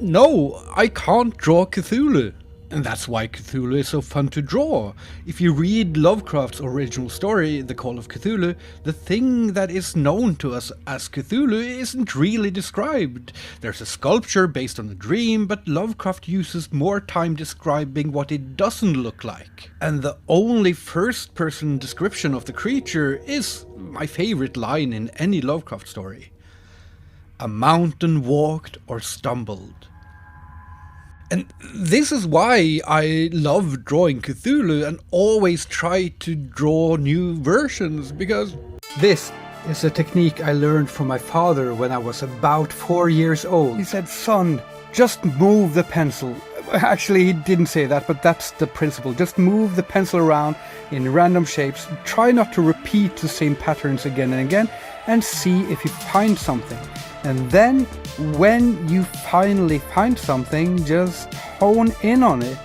No, I can't draw Cthulhu. And that's why Cthulhu is so fun to draw. If you read Lovecraft's original story, The Call of Cthulhu, the thing that is known to us as Cthulhu isn't really described. There's a sculpture based on a dream, but Lovecraft uses more time describing what it doesn't look like. And the only first-person description of the creature is my favorite line in any Lovecraft story. A mountain walked or stumbled. And this is why I love drawing Cthulhu and always try to draw new versions, because this is a technique I learned from my father when I was about 4 years old. He said, "Son, just move the pencil." Actually, he didn't say that, but that's the principle. Just move the pencil around in random shapes. Try not to repeat the same patterns again and again, and see if you find something. And then, when you finally find something, just hone in on it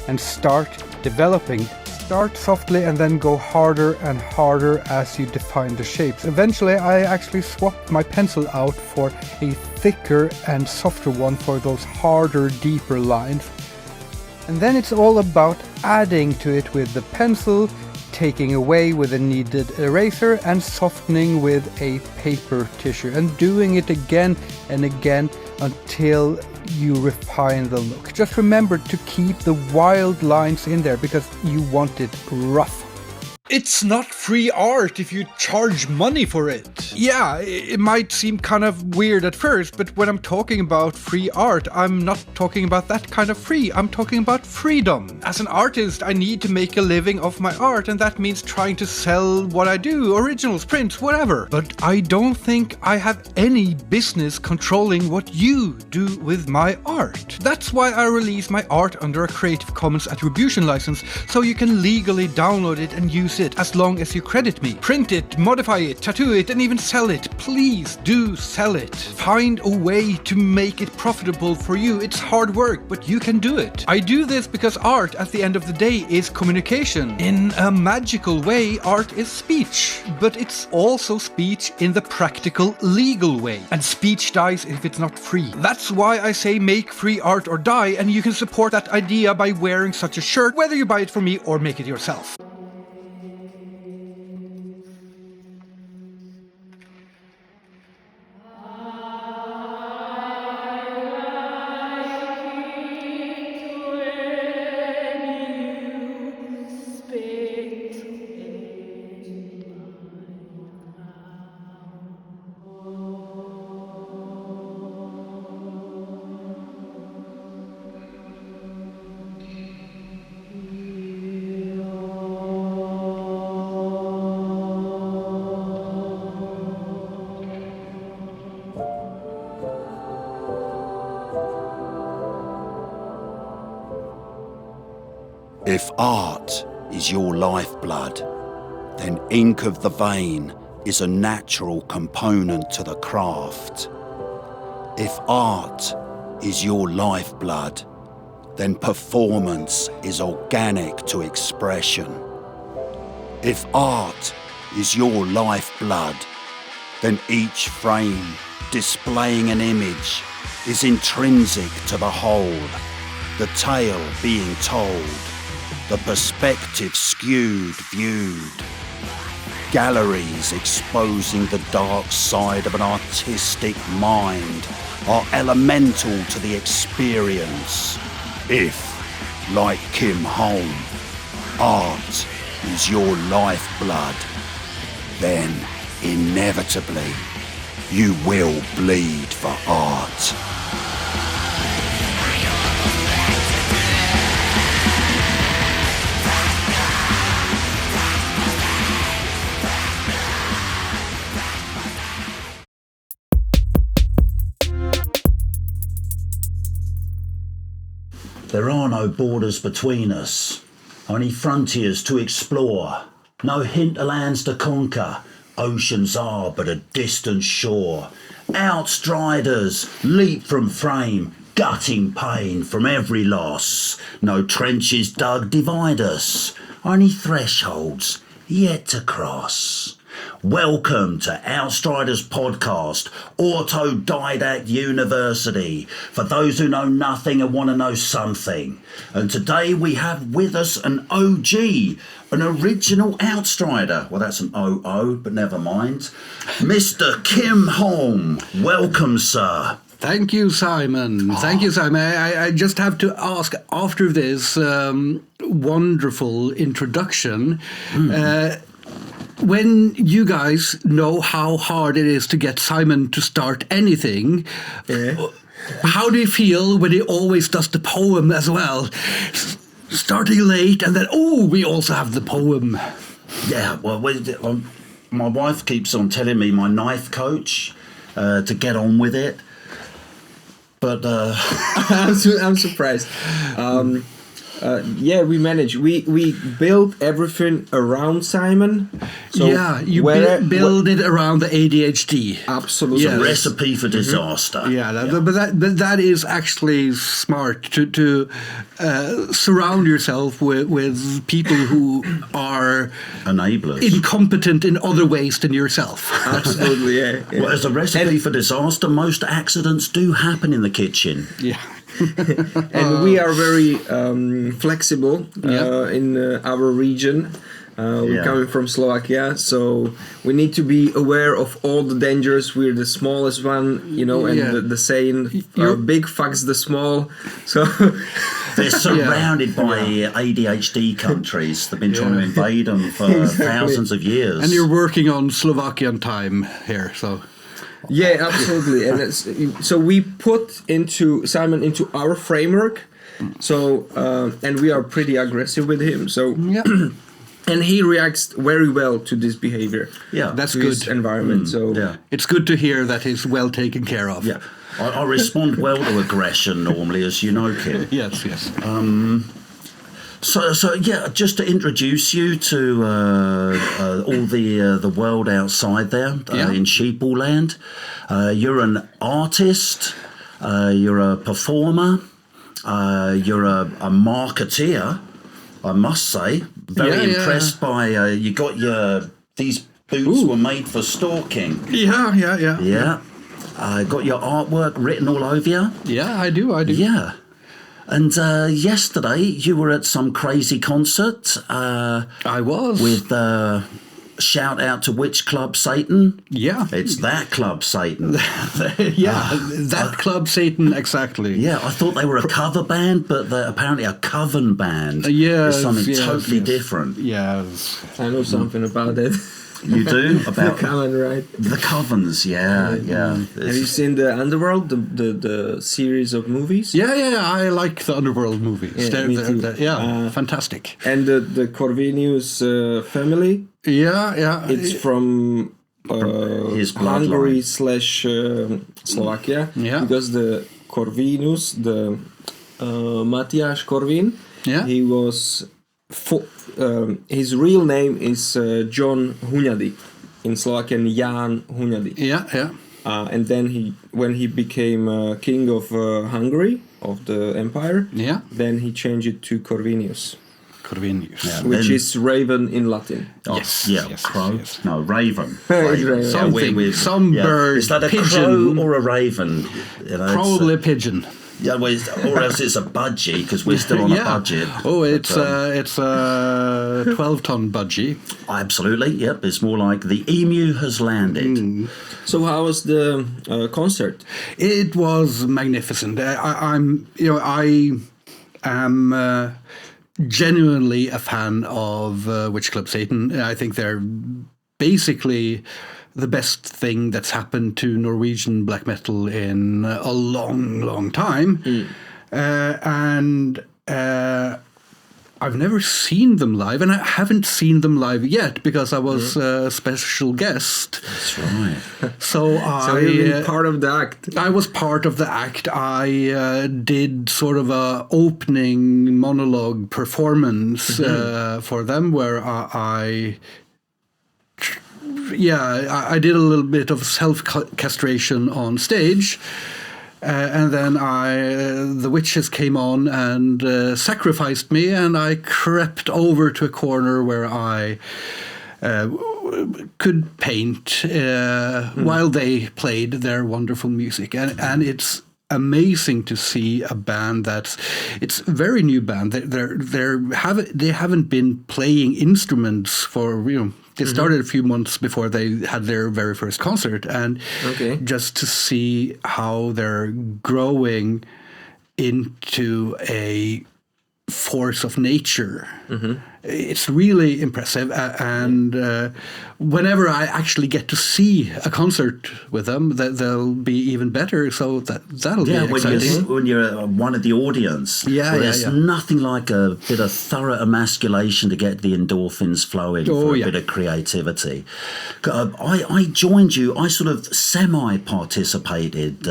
and start developing. Start softly and then go harder and harder as you define the shapes. Eventually, I actually swapped my pencil out for a thicker and softer one for those harder, deeper lines. And then it's all about adding to it with the pencil, taking away with a needed eraser, and softening with a paper tissue, and doing it again and again until you refine the look. Just remember to keep the wild lines in there because you want it rough. It's not free art if you charge money for it. Yeah, it might seem kind of weird at first, but when I'm talking about free art, I'm not talking about that kind of free. I'm talking about freedom. As an artist, I need to make a living off my art, and that means trying to sell what I do, originals, prints, whatever. But I don't think I have any business controlling what you do with my art. That's why I release my art under a Creative Commons attribution license, so you can legally download it and use it as long as you credit me. Print it, modify it, tattoo it, and even sell it. Please do sell it. Find a way to make it profitable for you. It's hard work, but you can do it. I do this because art, at the end of the day, is communication. In a magical way, art is speech. But it's also speech in the practical, legal way. And speech dies if it's not free. That's why I say make free art or die, and you can support that idea by wearing such a shirt, whether you buy it from me or make it yourself. If art is your lifeblood, then ink of the vein is a natural component to the craft. If art is your lifeblood, then performance is organic to expression. If art is your lifeblood, then each frame displaying an image is intrinsic to the whole, the tale being told, the perspective skewed, viewed. Galleries exposing the dark side of an artistic mind are elemental to the experience. If, like Kim Holm, art is your lifeblood, then inevitably you will bleed for art. There are no borders between us, only frontiers to explore, no hinterlands to conquer, oceans are but a distant shore. Outstriders leap from frame, gutting pain from every loss, no trenches dug divide us, only thresholds yet to cross. Welcome to Outstriders Podcast, Autodidact University, for those who know nothing and want to know something. And today we have with us an OG, an original Outstrider. Well, that's an OO, but never mind. Mr. Kim Holm. Welcome, sir. Thank you, Simon. Thank you, Simon. I just have to ask, after this wonderful introduction, when you guys know how hard it is to get Simon to start anything, how do you feel when he always does the poem as well? Starting late, and then, we also have the poem. Yeah, well, my wife keeps on telling me, my knife coach, to get on with it. But I'm surprised. We managed. We built everything around Simon. So you build it around the ADHD. Absolutely, it's a recipe for disaster. But that is actually smart to surround yourself with people who are enablers, incompetent in other ways than yourself. Absolutely, yeah. Well, as a recipe for disaster, most accidents do happen in the kitchen. Yeah. And we are very flexible in our region. We're coming from Slovakia, so we need to be aware of all the dangers. We're the smallest one, and the saying, big fucks the small. So they're surrounded by ADHD countries. They've been trying to invade them for thousands of years. And you're working on Slovakian time here, so... Yeah, absolutely. And so we put Simon into our framework. So and we are pretty aggressive with him. So and he reacts very well to this behavior. Yeah, that's good. His environment. It's good to hear that he's well taken care of. Yeah, I respond well to aggression normally, as you know, Kim. Yes. So just to introduce you to all the world outside there in Sheepleland. You're an artist, you're a performer, you're a marketeer, I must say. Very impressed by you got these boots were made for stalking. Yeah. Got your artwork written all over you. Yeah, I do. Yeah. And yesterday you were at some crazy concert. I was. With shout out to which club, Satan? Yeah. It's that club, Satan. That club, Satan, exactly. Yeah, I thought they were a cover band, but they're apparently a coven band. It's something totally different. Yes. I know something about it. You do? About the coven, right? The covens, yeah. Have you seen the Underworld, the series of movies? Yeah. I like the Underworld movies. Yeah, they're fantastic. And the Corvinus family. Yeah. It's from his Hungary / Slovakia. Yeah. Because the Corvinus, the Matyáš Korvin, he was... his real name is John Hunyadi, in Slovakian Jan Hunyadi. Yeah. And then when he became king of Hungary, of the empire, then he changed it to Corvinus, which is raven in Latin. Crow. Yes. No, raven. Something, some bird, is that a pigeon, crow or a raven? Probably a pigeon. Yeah, or else it's a budgie, because we're still on a budget. Oh, it's a 12-ton budgie. Absolutely, yep. It's more like the emu has landed. So how was the concert? It was magnificent. I am genuinely a fan of Witch Club Satan. I think they're basically the best thing that's happened to Norwegian black metal in a long time. And I've never seen them live, and I haven't seen them live yet because I was a special guest. That's right. So you've been part of the act. I was part of the act. I did sort of a opening monologue performance for them where I did a little bit of self-castration on stage. And then the witches came on and sacrificed me, and I crept over to a corner where I could paint while they played their wonderful music, and it's amazing to see a band it's a very new band. They haven't been playing instruments for They started a few months before they had their very first concert, and just to see how they're growing into a force of nature. It's really impressive, and whenever I actually get to see a concert with them, they'll be even better. So that'll be exciting. When you're one of the audience, there's nothing like a bit of thorough emasculation to get the endorphins flowing for a bit of creativity. I joined you. I sort of semi-participated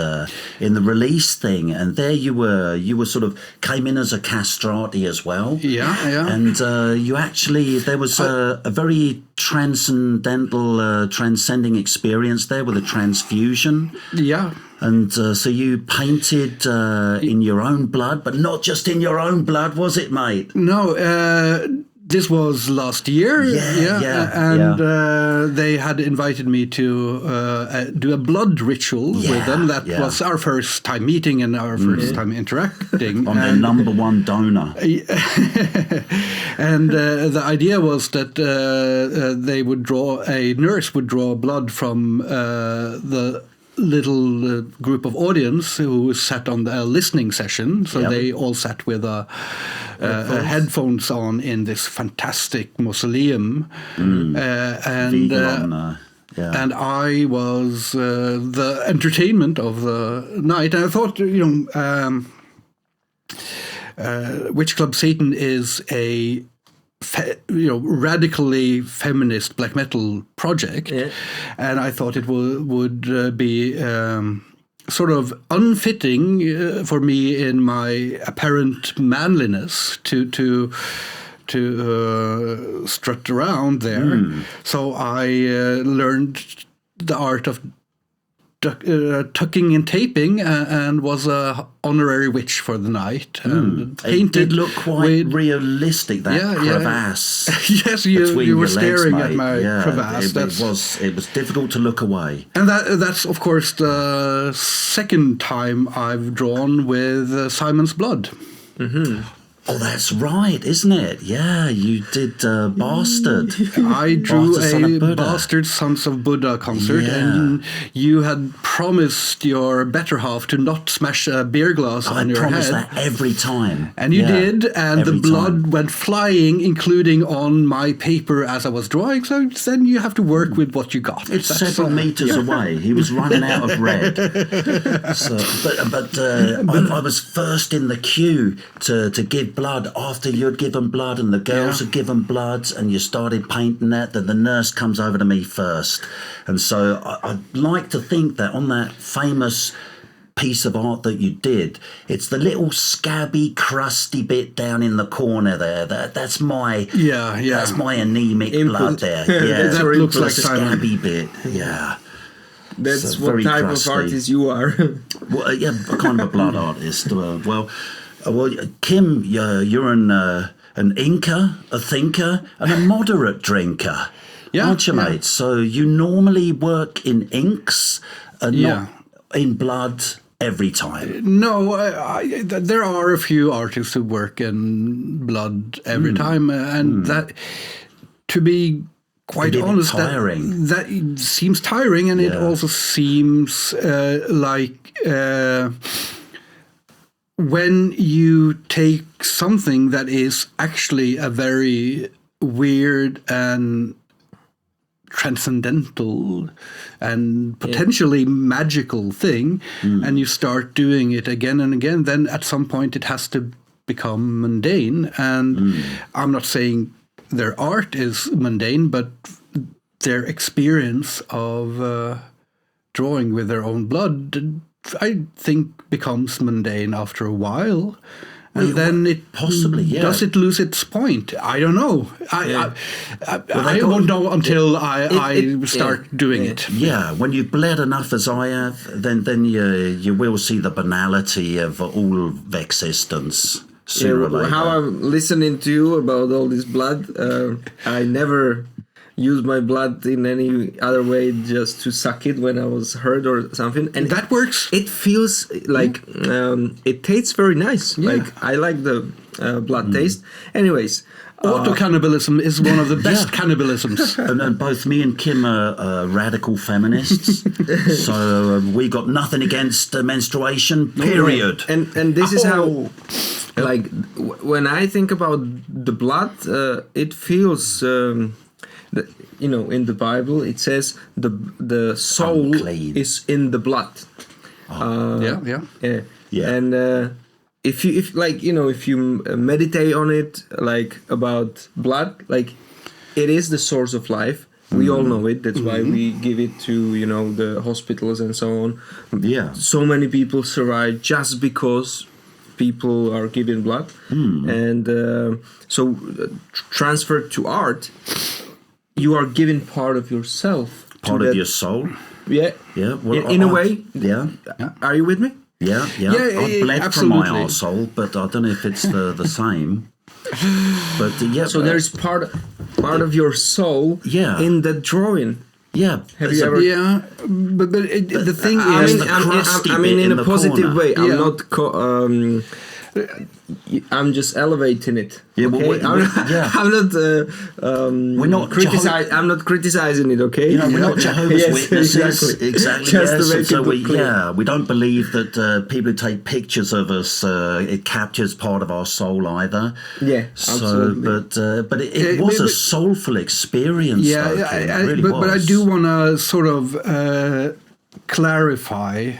in the release thing, and there you were sort of came in as a CastrARTy as well. And you actually, there was a very transcending experience there with a transfusion. And so you painted in your own blood, but not just in your own blood, was it, mate? No, this was last year. They had invited me to do a blood ritual with them. That was our first time meeting and our first time interacting. On their number one donor. And the idea was that a nurse would draw blood from the little group of audience who sat on the listening session. So they all sat with headphones on in this fantastic mausoleum. And I was the entertainment of the night. And I thought, Witch Club Satan is a radically feminist black metal project, and I thought it would be sort of unfitting for me in my apparent manliness to strut around there. So I learned the art of tucking and taping, and was a honorary witch for the night. And painted. It did look quite realistic, that crevasse. Yes, you were staring at my crevasse. It was difficult to look away. And that's of course the second time I've drawn with Simon's blood. Oh, that's right, isn't it? Yeah, you did Bastard. I drew a Bastard Sons of Buddha concert, and you had promised your better half to not smash a beer glass on your head. I promised that every time. And you did, and the blood went flying, including on my paper as I was drawing, so then you have to work with what you got. It's several meters away. He was running out of red. But I was first in the queue to give blood after you'd given blood and the girls had given blood, and you started painting that. Then the nurse comes over to me first, and so I'd like to think that on that famous piece of art that you did, it's the little scabby, crusty bit down in the corner there. That's my that's my anemic blood there. Yeah, that looks like scabby bit. Yeah. That's so what type of artist you are. Well, kind of a blood artist. Well, Kim, you're an inker, a thinker, and a moderate drinker, aren't you, mate? So you normally work in inks and not in blood every time. No, there are a few artists who work in blood every time, and that, to be quite honest, that seems tiring, and it also seems like when you take something that is actually a very weird and transcendental and potentially magical thing, and you start doing it again and again, then at some point it has to become mundane. And I'm not saying their art is mundane, but their experience of drawing with their own blood, I think, becomes mundane after a while. And then it possibly does it lose its point? I don't know. I won't know until I start doing it. Yeah, when you've bled enough as I have, then you will see the banality of all existence sooner or later. How I'm listening to you about all this blood, I never use my blood in any other way, just to suck it when I was hurt or something. And that works. It feels like it tastes very nice. Yeah. Like I like the blood taste. Anyways. Auto-cannibalism is one of the best cannibalisms. And both me and Kim are radical feminists, so we got nothing against menstruation, period. And this is how, like, when I think about the blood, it feels, in the Bible, it says the soul unclean is in the blood. Yeah. And if you meditate on it, like about blood, like it is the source of life. We all know it. That's why we give it to the hospitals and so on. Yeah. So many people survive just because people are giving blood, and so transferred to art, you are giving part of yourself, part of your soul. Yeah. Well, in a way. Yeah. Are you with me? Yeah. I bled absolutely. from my arsehole, but I don't know if it's the same. But so there's part of your soul in the drawing. Yeah. Have you ever? Yeah, but the thing is, I mean, in a positive way. I'm not. I'm just elevating it. Yeah, okay? I'm not. We're not criticizing. I'm not criticizing it. Okay. We're not Jehovah's Witnesses. Exactly. Just to make it clear. We don't believe that people who take pictures of us, it captures part of our soul either. Yeah, absolutely. But it was a soulful experience. Yeah, though, it really was. But I do want to sort of clarify.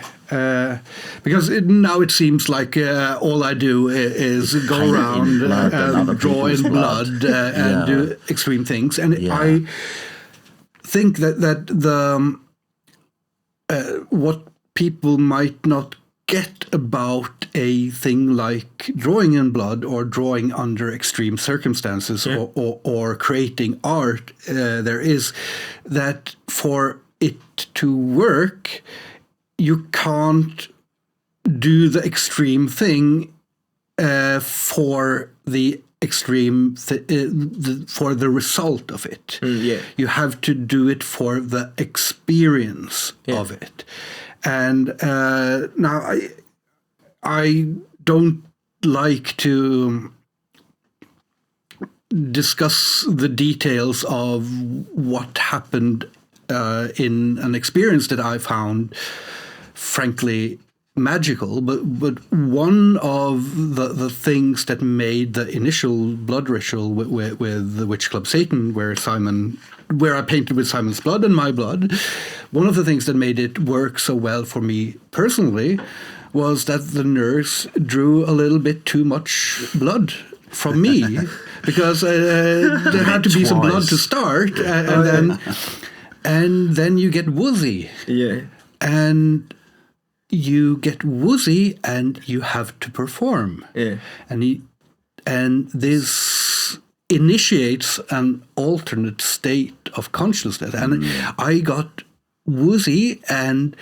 Because now it seems like all I do is go around and draw in blood and do extreme things, and I think that the what people might not get about a thing like drawing in blood or drawing under extreme circumstances or creating art, there is that for it to work, you can't do the extreme thing for the extreme for the result of it. You have to do it for the experience of it. And now I don't like to discuss the details of what happened in an experience that I found frankly magical, but one of the things that made the initial blood ritual with the Witch Club Satan, where I painted with Simon's blood and my blood, one of the things that made it work so well for me personally was that the nurse drew a little bit too much blood from me because there had to be some blood to start, and then you get woozy. Yeah. And you get woozy and you have to perform. Yeah. And this initiates an alternate state of consciousness. And I got woozy and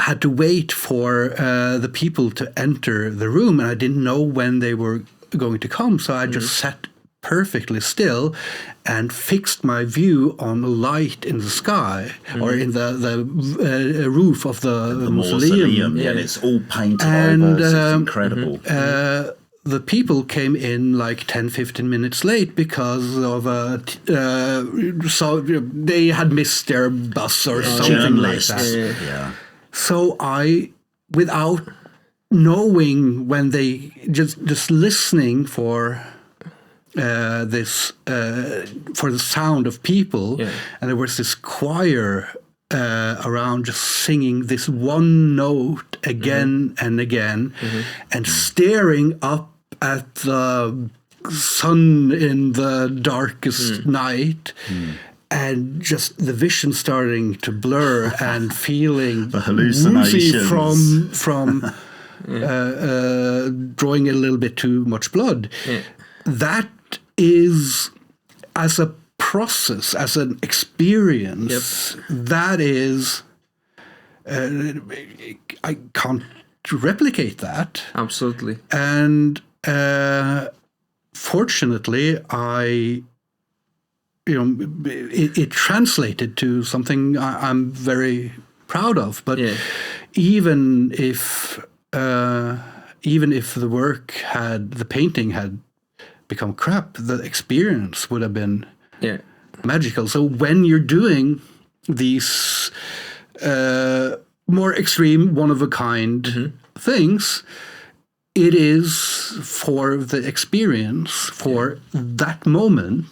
had to wait for the people to enter the room, and I didn't know when they were going to come, so I just sat perfectly still and fixed my view on the light in the sky or in the roof of the mausoleum. Yeah, and it's all painted over, so it's incredible. The people came in like 10-15 minutes late because of so they had missed their bus or something like that. Yeah. So I, without knowing when they just listening for this for the sound of people, and there was this choir around just singing this one note again and again, and staring up at the sun in the darkest night. And just the vision starting to blur and feeling the hallucinations from drawing a little bit too much blood. That is, as a process, as an experience, that is, I can't replicate that. Absolutely. And fortunately, I it translated to something I'm very proud of. But even if the work the painting had become crap, the experience would have been magical. So when you're doing these more extreme, one-of-a-kind things, it is for the experience, for that moment,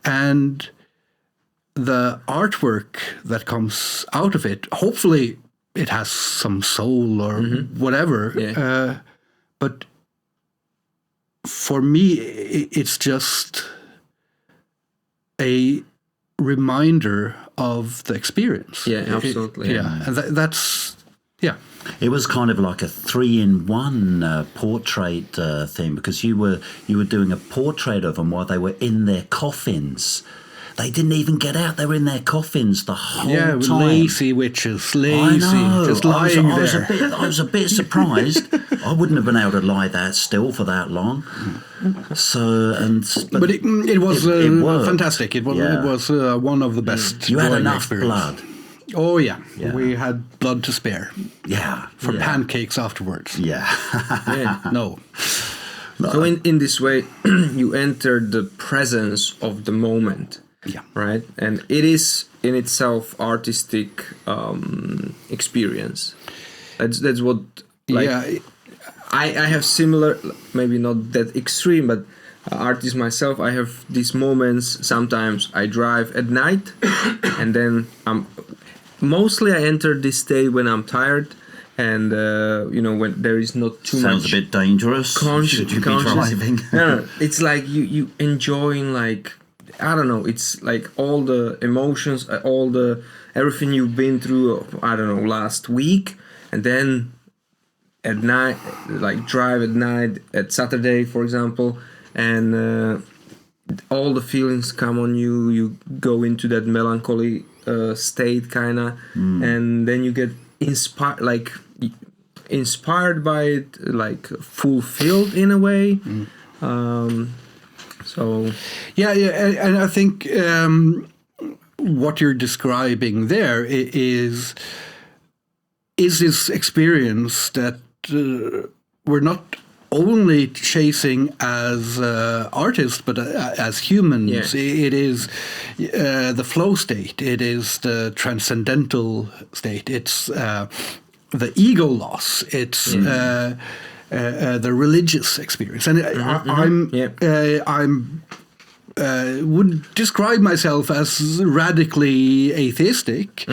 and the artwork that comes out of it. Hopefully it has some soul or whatever, but for me it's just a reminder of the experience. Absolutely. And that's It was kind of like a 3-in-1 portrait thing, because you were doing a portrait of them while they were in their coffins. They didn't even get out. They were in their coffins the whole time. Lazy witches, lazy, I know. just lying there. I was a bit surprised. I wouldn't have been able to lie that still for that long. So, but it was fantastic. It was one of the best. You had enough experience. blood. Oh yeah, we had blood to spare. Yeah, for pancakes afterwards. No. So in this way, you enter the presence of the moment. Right, and it is in itself artistic experience. That's what. I have similar, maybe not that extreme, but artist myself. I have these moments. Sometimes I drive at night, and then mostly I enter this state when I'm tired, and when there is not too much. Sounds a bit dangerous. Should you be driving? No, it's like you enjoying, like, I don't know. It's like all the emotions, everything you've been through. I don't know, last week, and then at night, like drive at night at Saturday, for example, and all the feelings come on you. You go into that melancholy state, kinda, and then you get inspired by it, like fulfilled in a way. So and I think what you're describing there is this experience that we're not only chasing as artists, but as humans. It is the flow state. It is the transcendental state. It's the ego loss. It's the religious experience. And I'm would describe myself as radically atheistic,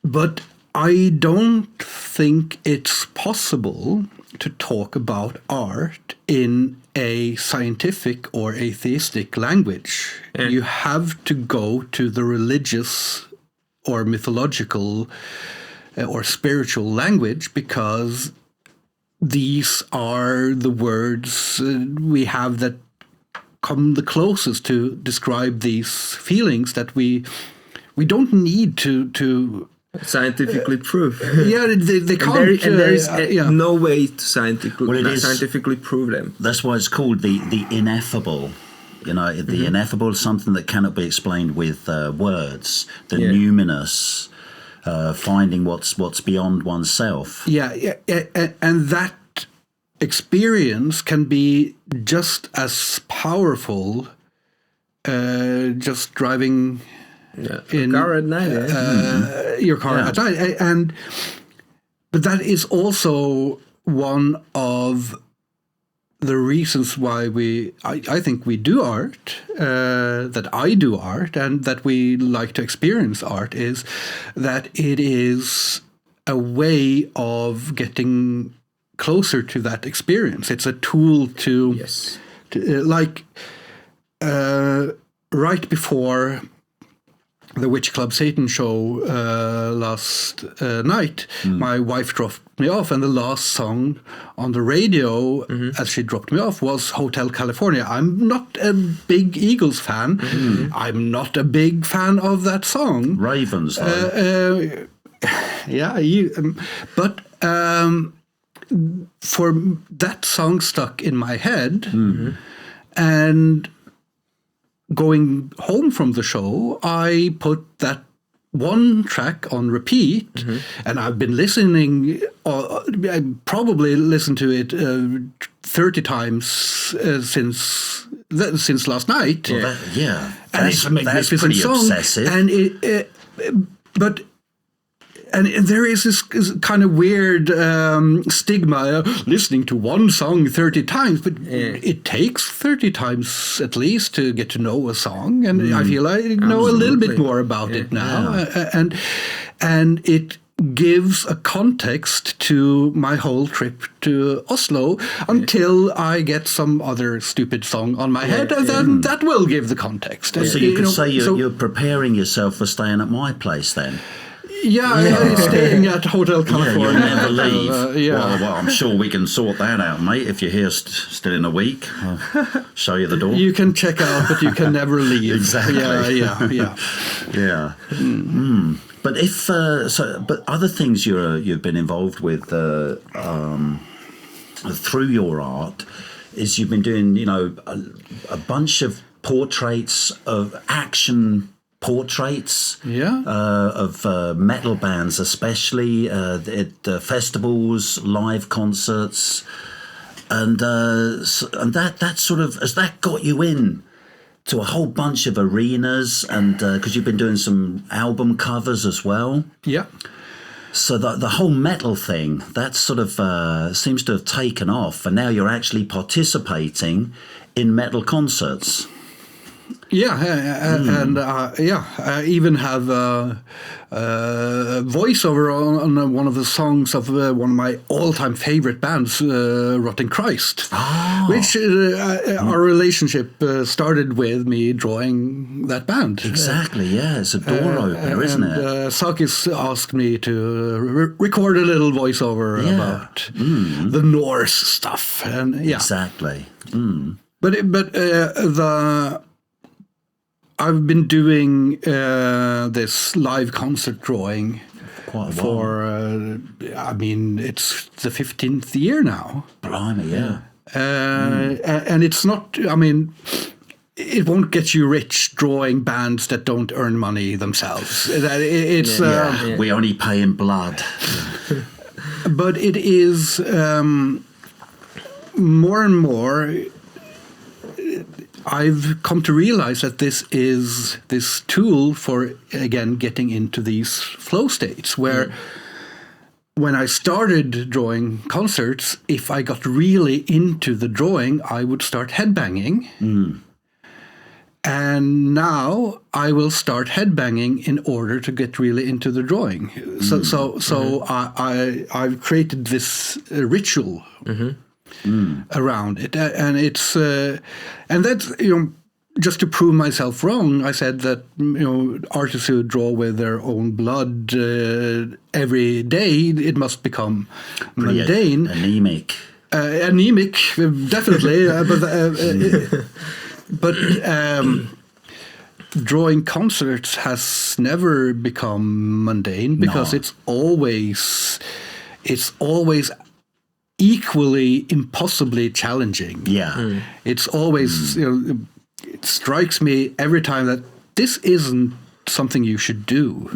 but I don't think it's possible to talk about art in a scientific or atheistic language. You have to go to the religious or mythological or spiritual language, because these are the words we have that come the closest to describe these feelings that we don't need to scientifically prove. They can't. And there is no way to scientifically prove them. That's why it's called the ineffable. The ineffable is something that cannot be explained with words. The numinous, finding what's beyond oneself. And that experience can be just as powerful just driving in car at night, your car at night, but that is also one of the reasons why I think we do art, that I do art, and that we like to experience art, is that it is a way of getting closer to that experience. It's a tool to right before the Witch Club Satan show last night, my wife dropped me off, and the last song on the radio as she dropped me off was Hotel California. I'm not a big Eagles fan. I'm not a big fan of that song. Ravens, though. But for that song stuck in my head, and going home from the show, I put that one track on repeat, and I've been listening. I probably listened to it 30 times since last night. Well, and it's a magnificent song. Obsessive. And there is this kind of weird stigma listening to one song 30 times, but it takes 30 times at least to get to know a song, and I feel I know a little bit more about it now, and it gives a context to my whole trip to Oslo until I get some other stupid song on my head, and then that will give the context. So you could say you're preparing yourself for staying at my place then? Yeah, staying at Hotel California. You'll never leave. Well, I'm sure we can sort that out, mate. If you're here still in a week, I'll show you the door. You can check out, but you can never leave. Exactly. Yeah. But but other things you've been involved with through your art is you've been doing, a bunch of portraits of action. Portraits of metal bands, especially at festivals, live concerts, and that sort of, has that got you in to a whole bunch of arenas, and because you've been doing some album covers as well. Yeah. So the whole metal thing, that sort of seems to have taken off, and now you're actually participating in metal concerts. Yeah, and I even have voiceover on one of the songs of one of my all-time favorite bands, Rotten Christ, which our relationship started with me drawing that band. Exactly, it's a door opener, isn't it? Sakis asked me to record a little voiceover about the Norse stuff, and exactly. I've been doing this live concert drawing quite a while. For, it's the 15th year now. Blimey, yeah. And it's not, it won't get you rich drawing bands that don't earn money themselves. We only pay in blood. But it is more and more... I've come to realize that this is this tool for, again, getting into these flow states where when I started drawing concerts, if I got really into the drawing, I would start headbanging. And now I will start headbanging in order to get really into the drawing. So I've created this ritual around it, and it's and that's just to prove myself wrong. I said that artists who draw with their own blood every day, it must become mundane, anemic, definitely. But drawing concerts has never become mundane because it's always equally impossibly challenging. It's always it strikes me every time that this isn't something you should do.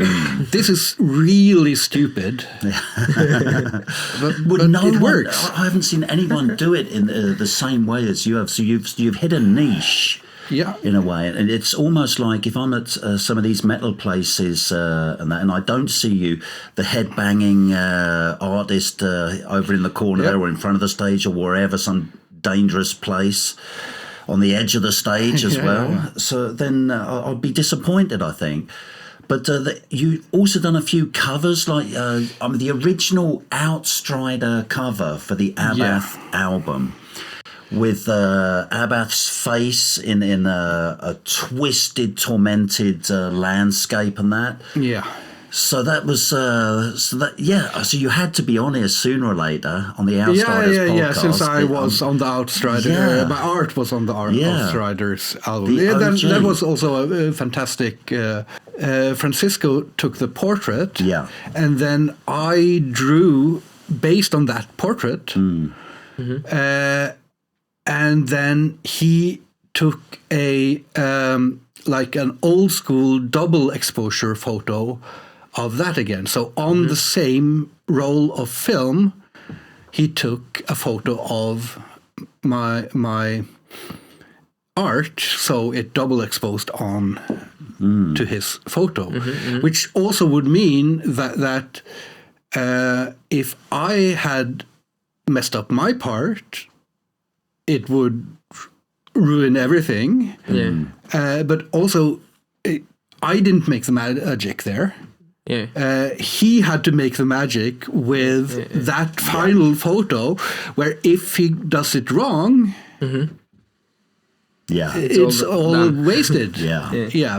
This is really stupid. but it works. I haven't seen anyone do it in the same way as you have. So you've hit a niche. In a way, and it's almost like if I'm at some of these metal places and I don't see you, the headbanging artist over in the corner there, or in front of the stage, or wherever, some dangerous place on the edge of the stage as well. So then I'll be disappointed, I think. But you also done a few covers, like the original Outstrider cover for the Abbath album, with Abbath's face in a twisted, tormented landscape and that. So that was so you had to be on here sooner or later on the Outstriders podcast. Since I was on the Outsider, my art was on the Outstriders album. That was also a fantastic. Francisco took the portrait, and then I drew based on that portrait. And then he took a like an old school double exposure photo of that again. So on the same roll of film, he took a photo of my art, so it double exposed on to his photo, which also would mean that if I had messed up my part, it would ruin everything. But also, I didn't make the magic there. He had to make the magic with that final photo, where if he does it wrong, it's all wasted.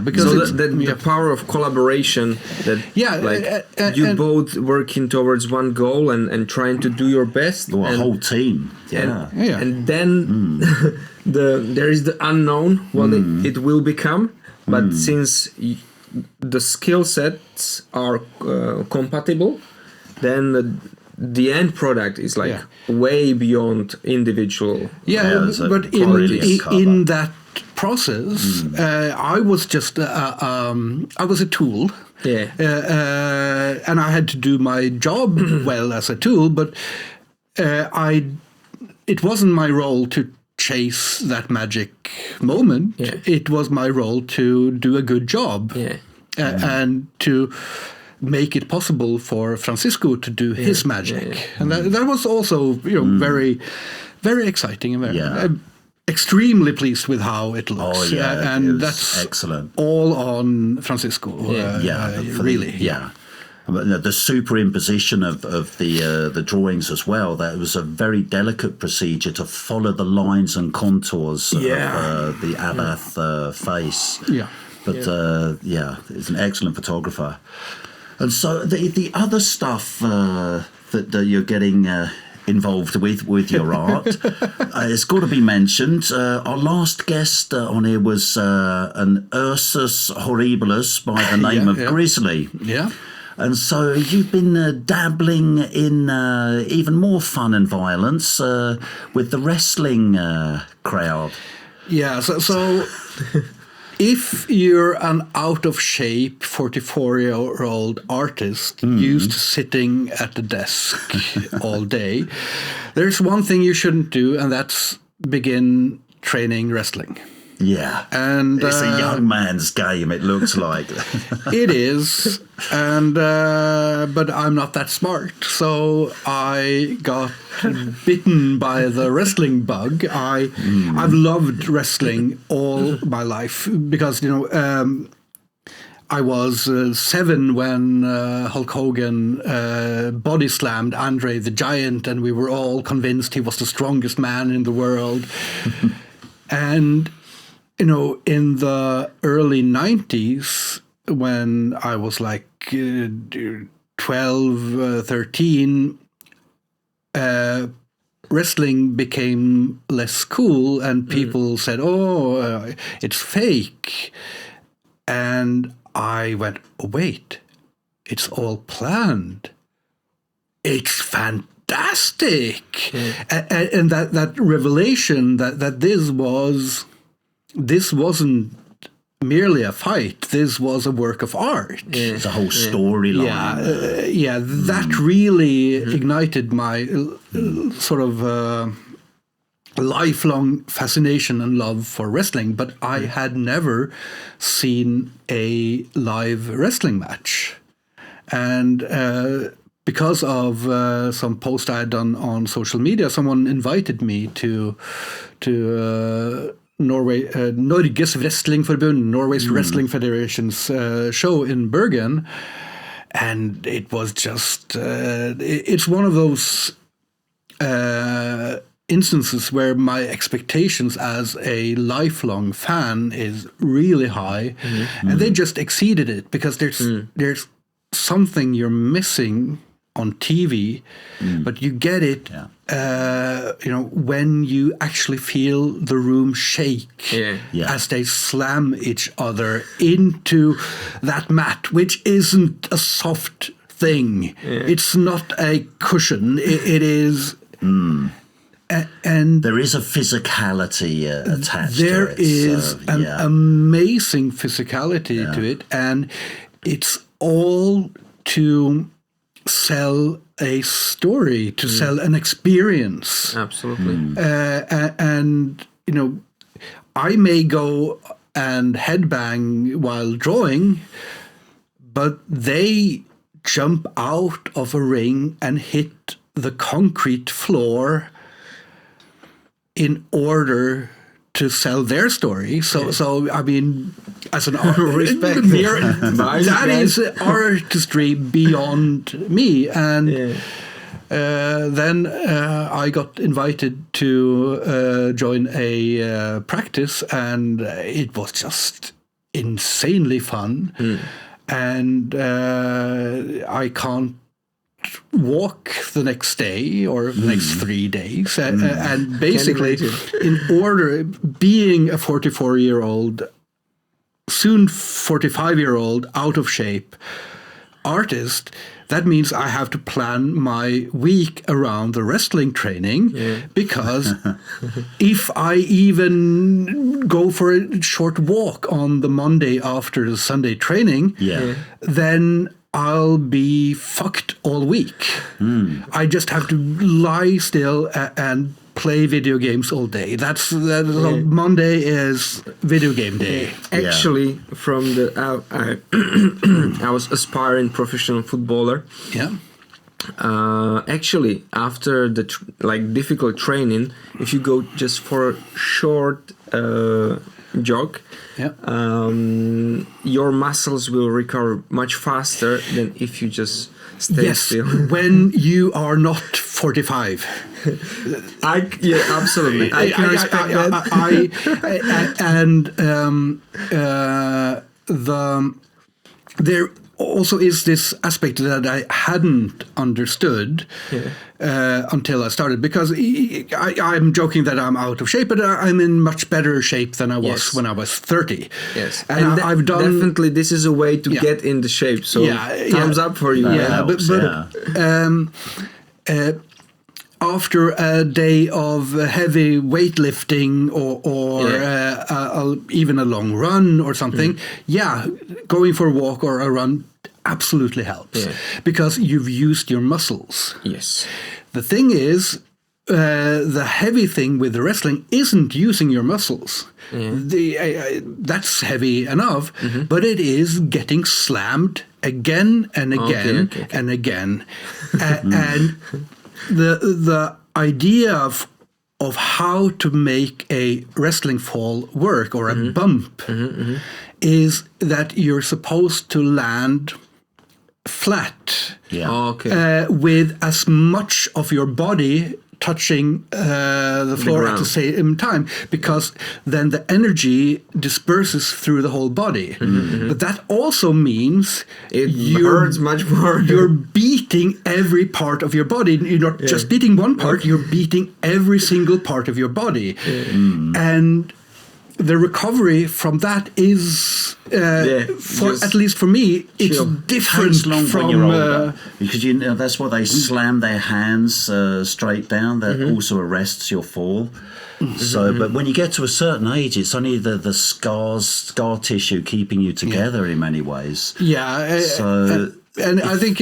Because so the power of collaboration, that you both working towards one goal and trying to do your best. Well, a whole team. And then there is the unknown what it will become. But since the skill sets are compatible, then the end product is like way beyond individual. But in that process, I was just I was a tool. And I had to do my job well as a tool, but it wasn't my role to chase that magic moment. It was my role to do a good job and to make it possible for Francisco to do his magic. And that was also very, very exciting and very extremely pleased with how it looks. And that's excellent. All on Francisco. Really. The superimposition of the drawings as well, that was a very delicate procedure to follow the lines and contours of the Abath face. But he's an excellent photographer. And so the other stuff that you're getting involved with your art, it's got to be mentioned. Our last guest on here was an Ursus Horribilis by the name of Grizzly. And so you've been dabbling in even more fun and violence with the wrestling crowd. So if you're an out-of-shape 44-year-old artist used to sitting at the desk all day, there's one thing you shouldn't do, and that's begin training wrestling. And it's a young man's game, it looks like. It is, and but I'm not that smart, so I got bitten by the wrestling bug. I've loved wrestling all my life because I was 7 when Hulk Hogan body slammed Andre the Giant, and we were all convinced he was the strongest man in the world. And in the early 90s, when I was like 12, 13, wrestling became less cool, and people said, it's fake. And I went, wait, it's all planned. It's fantastic. And that revelation that this wasn't merely a fight. This was a work of art. It's a whole storyline. That really ignited my sort of lifelong fascination and love for wrestling. But I had never seen a live wrestling match. And because of some post I had done on social media, someone invited me to Norges Wrestlingforbund, Norway's Wrestling Federation's show in Bergen, and it was just it's one of those instances where my expectations as a lifelong fan is really high, and they just exceeded it, because there's something you're missing on TV, but you get it when you actually feel the room shake as they slam each other into that mat, which isn't a soft thing. It's not a cushion. It is And there is a physicality attached there to it. is an amazing physicality to it, and it's all to sell a story, to sell an experience. Absolutely. And you know, I may go and headbang while drawing, but they jump out of a ring and hit the concrete floor in order to sell their story. So I mean, as an artist, that is artistry beyond me. And then I got invited to join a practice, and it was just insanely fun. And I can't walk the next day or the next 3 days. And basically, in order, being a 44-year-old, soon 45-year-old, out of shape artist, that means I have to plan my week around the wrestling training, because if I even go for a short walk on the Monday after the Sunday training, then I'll be fucked all week. I just have to lie still and play video games all day. That's Monday is video game day. Actually, from the I was aspiring professional footballer. Yeah. Actually, after the difficult training, if you go just for a short jog, your muscles will recover much faster than if you just stay still. When you are not 45. Absolutely. I can respect that. There also is this aspect that I hadn't understood until I started, because I'm joking that I'm out of shape, but I'm in much better shape than I was when I was 30. Yes, and I've done definitely. This is a way to get in the shape. So thumbs up for you. After a day of heavy weightlifting or even a long run or something, going for a walk or a run absolutely helps, because you've used your muscles. Yes. The thing is, the heavy thing with the wrestling isn't using your muscles. That's heavy enough, but it is getting slammed again and again and again. And the idea of how to make a wrestling fall work, or a bump, is that you're supposed to land flat with as much of your body touching the floor at the same time, because then the energy disperses through the whole body. But that also means it hurts much more. You're beating every part of your body. You're not just beating one part, you're beating every single part of your body. And the recovery from that is, at least for me, it's different from when you're older, because that's why they slam their hands straight down. That also arrests your fall. So, but when you get to a certain age, it's only the scar tissue keeping you together in many ways. And I think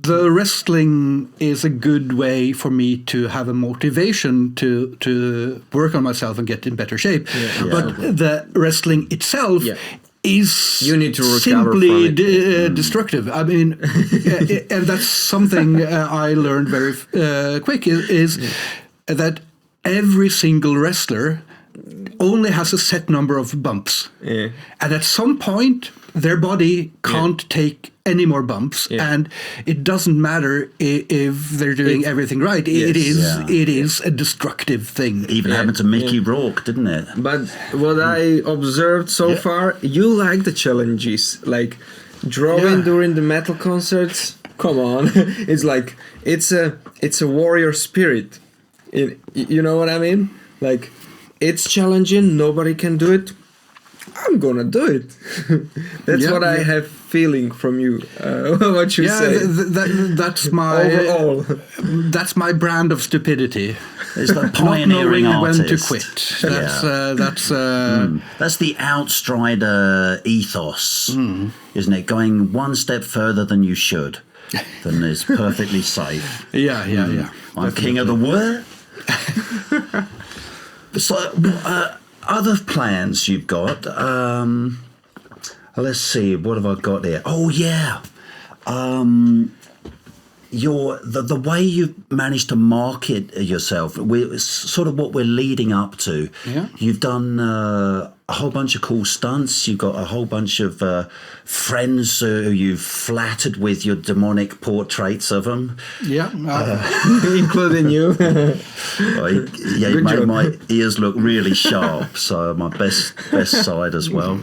the wrestling is a good way for me to have a motivation to work on myself and get in better shape. But the wrestling itself is you need to simply destructive. I mean, and that's something I learned very quick is that every single wrestler only has a set number of bumps. And at some point, their body can't take any more bumps, and it doesn't matter if they're doing everything right. It is a destructive thing. Even happened to Mickey Rourke, didn't it? But what I observed so far, you like the challenges, like drawing during the metal concerts. Come on, it's like it's a warrior spirit. You know what I mean? Like, it's challenging. Nobody can do it. I'm gonna do it. That's what I have feeling from you. What you say? That's my overall. That's my brand of stupidity. It's the Not pioneering knowing when artist. to quit. That's the Outstrider ethos, isn't it? Going one step further than you should, than is perfectly safe. Yeah. I'm king of the world. So, other plans you've got? Let's see. What have I got here? Oh yeah. The way you've managed to market yourself, it's sort of what we're leading up to. Yeah. You've done a whole bunch of cool stunts. You've got a whole bunch of friends who you've flattered with your demonic portraits of them. Yeah. Including you. You made my ears look really sharp, so my best side as well.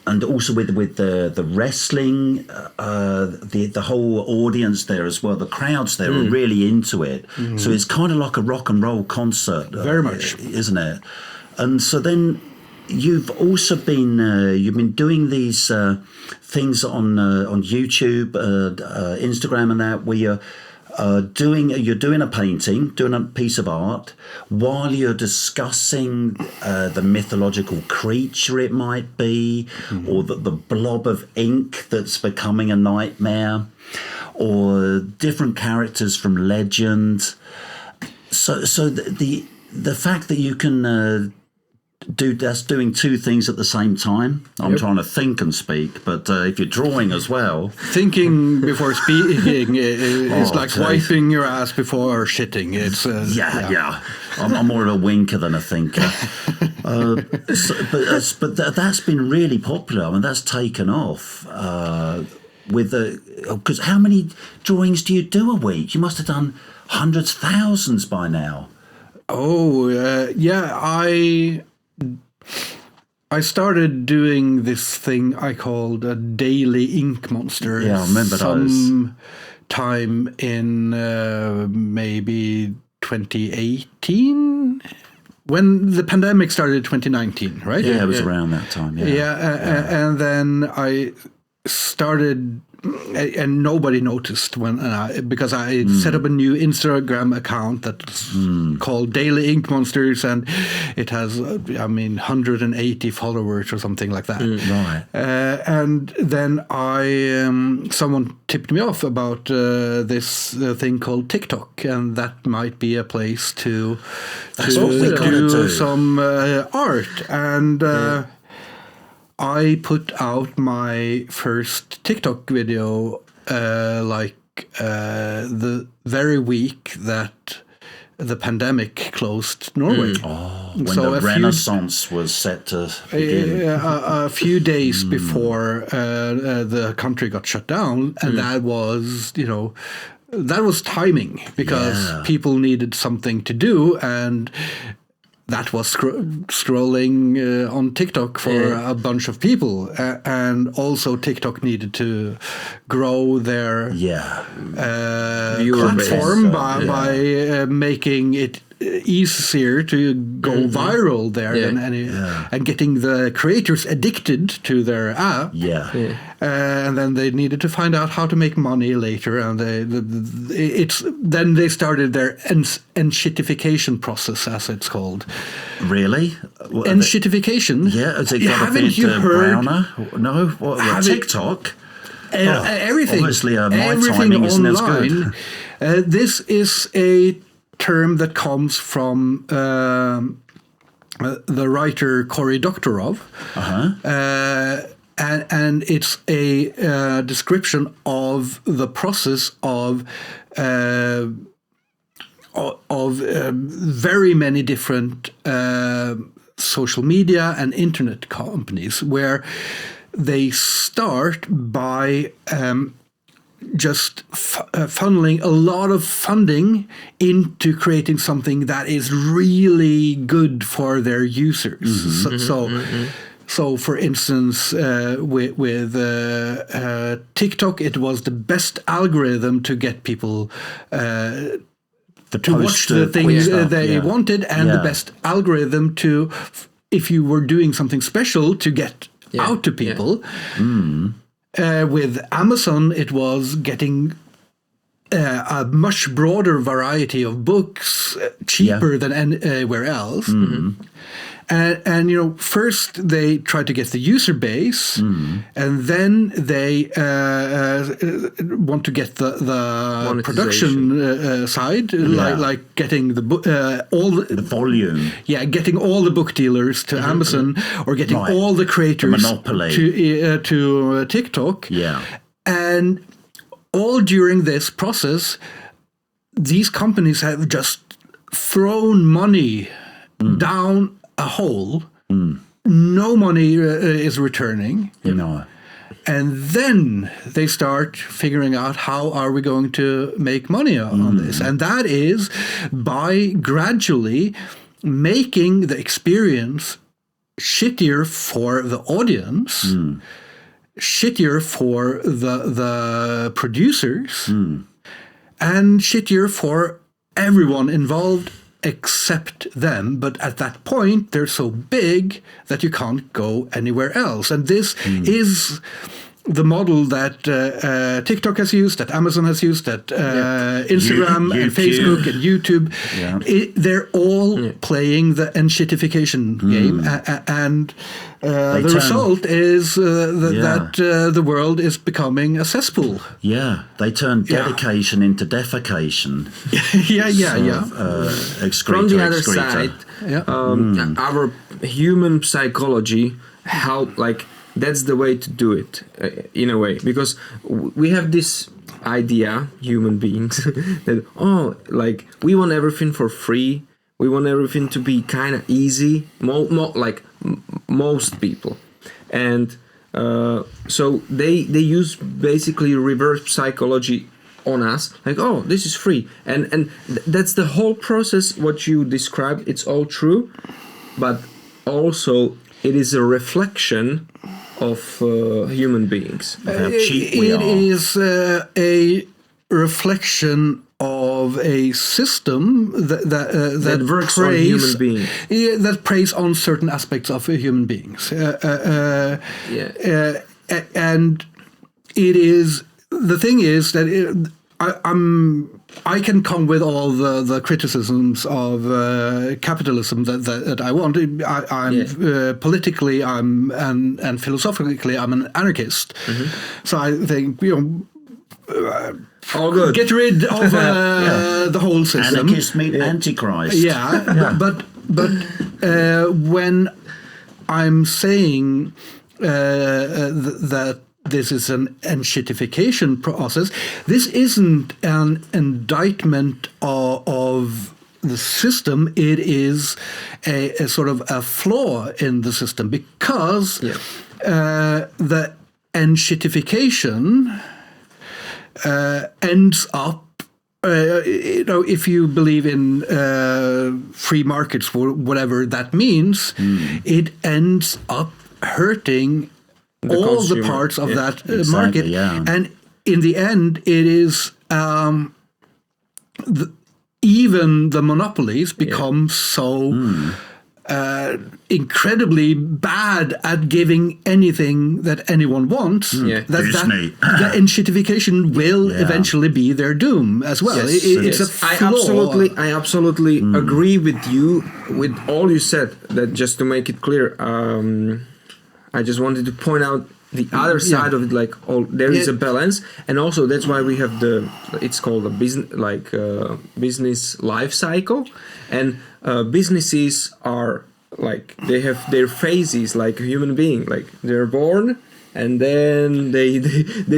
And also with the wrestling, the whole audience there as well, the crowds there are really into it. So it's kind of like a rock and roll concert. Very much. Isn't it? And so then you've also been doing these things on YouTube, Instagram and that, where you're doing a painting, doing a piece of art, while you're discussing the mythological creature it might be, or the blob of ink that's becoming a nightmare, or different characters from legend. So the fact that you can doing two things at the same time. I'm trying to think and speak, but if you're drawing as well, thinking before speaking is like wiping your ass before shitting. It's I'm more of a winker than a thinker. But that's been really popular. I mean, that's taken off. Because how many drawings do you do a week? You must have done hundreds, thousands by now. I started doing this thing I called a daily ink monster. Yeah, I remember those. Time in maybe 2018, when the pandemic started, 2019, right? Yeah, it was around that time. And then I started, and nobody noticed because I set up a new Instagram account that's called Daily Ink Monsters, and it has 180 followers or something like that. Right. And then someone tipped me off about this thing called TikTok, and that might be a place to do some art. And I put out my first TikTok video the very week that the pandemic closed Norway. When the Renaissance was set to begin. A few days before the country got shut down, and that was timing, because people needed something to do, and that was scrolling on TikTok for a bunch of people, and also TikTok needed to grow their platform by making it easier to go viral there, and getting the creators addicted to their app. And then they needed to find out how to make money later, and then they started their enshittification process, as it's called. Really? Enshittification? Yeah, has it got haven't you heard? Browner? No, what TikTok? Everything. Obviously, my everything timing isn't online. as good. This is a term that comes from the writer Cory Doctorow, and it's a description of the process of very many different social media and internet companies, where they start by just funneling a lot of funding into creating something that is really good for their users. So for instance, with TikTok, it was the best algorithm to get people to watch the things they wanted, and the best algorithm to, if you were doing something special, to get out to people. With Amazon, it was getting a much broader variety of books, cheaper than anywhere else. And you know, first they try to get the user base, and then they want to get the production side, like getting the all the volume. Yeah, getting all the book dealers to Amazon, or getting all the creators to TikTok. Yeah, and all during this process, these companies have just thrown money down a hole. No money is returning. And then they start figuring out, how are we going to make money on this? And that is by gradually making the experience shittier for the audience, shittier for the producers, and shittier for everyone involved except them. But at that point, they're so big that you can't go anywhere else. And this is the model that TikTok has used, that Amazon has used, that Instagram and Facebook and YouTube. They're all playing the enshittification game. And the result is that the world is becoming a cesspool. Yeah, they turn dedication into defecation. From the other side, our human psychology that's the way to do it, in a way, because we have this idea, human beings, that we want everything for free. We want everything to be kind of easy, like most people, and so they use basically reverse psychology on us, like, oh, this is free, and that's the whole process. What you described, it's all true, but also it is a reflection of human beings. How cheap we are. It is a reflection of a system that works on human beings. That preys on certain aspects of human beings. And it is, the thing is that I can come with all the criticisms of capitalism that I want. I'm politically, and philosophically, I'm an anarchist. So I think, all good. Get rid of the whole system. Anarchist meet Antichrist. But when I'm saying that this is an enshittification process, this isn't an indictment of the system. It is a sort of a flaw in the system, because the enshittification ends up, if you believe in free markets, whatever that means, it ends up hurting all the parts of that market. And in the end, it is even the monopolies become so incredibly bad at giving anything that anyone wants, that the enshittification will eventually be their doom as well. It's a flaw. I absolutely agree with you, with all you said. That, just to make it clear, I just wanted to point out the other side of it. Like, there is a balance, and also that's why we have it's called a business life cycle, and businesses are like, they have their phases like a human being. Like, they're born, and then they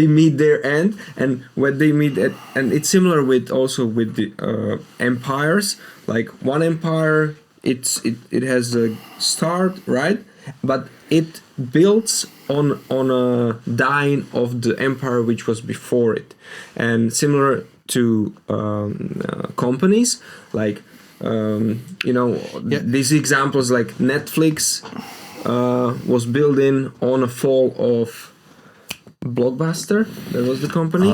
meet their end, and when they meet at, and it's similar with the empires. Like, one empire, it has a start, right? But it builds on a dying of the empire which was before it. And similar to companies, like these examples, like Netflix was building on a fall of Blockbuster, that was the company.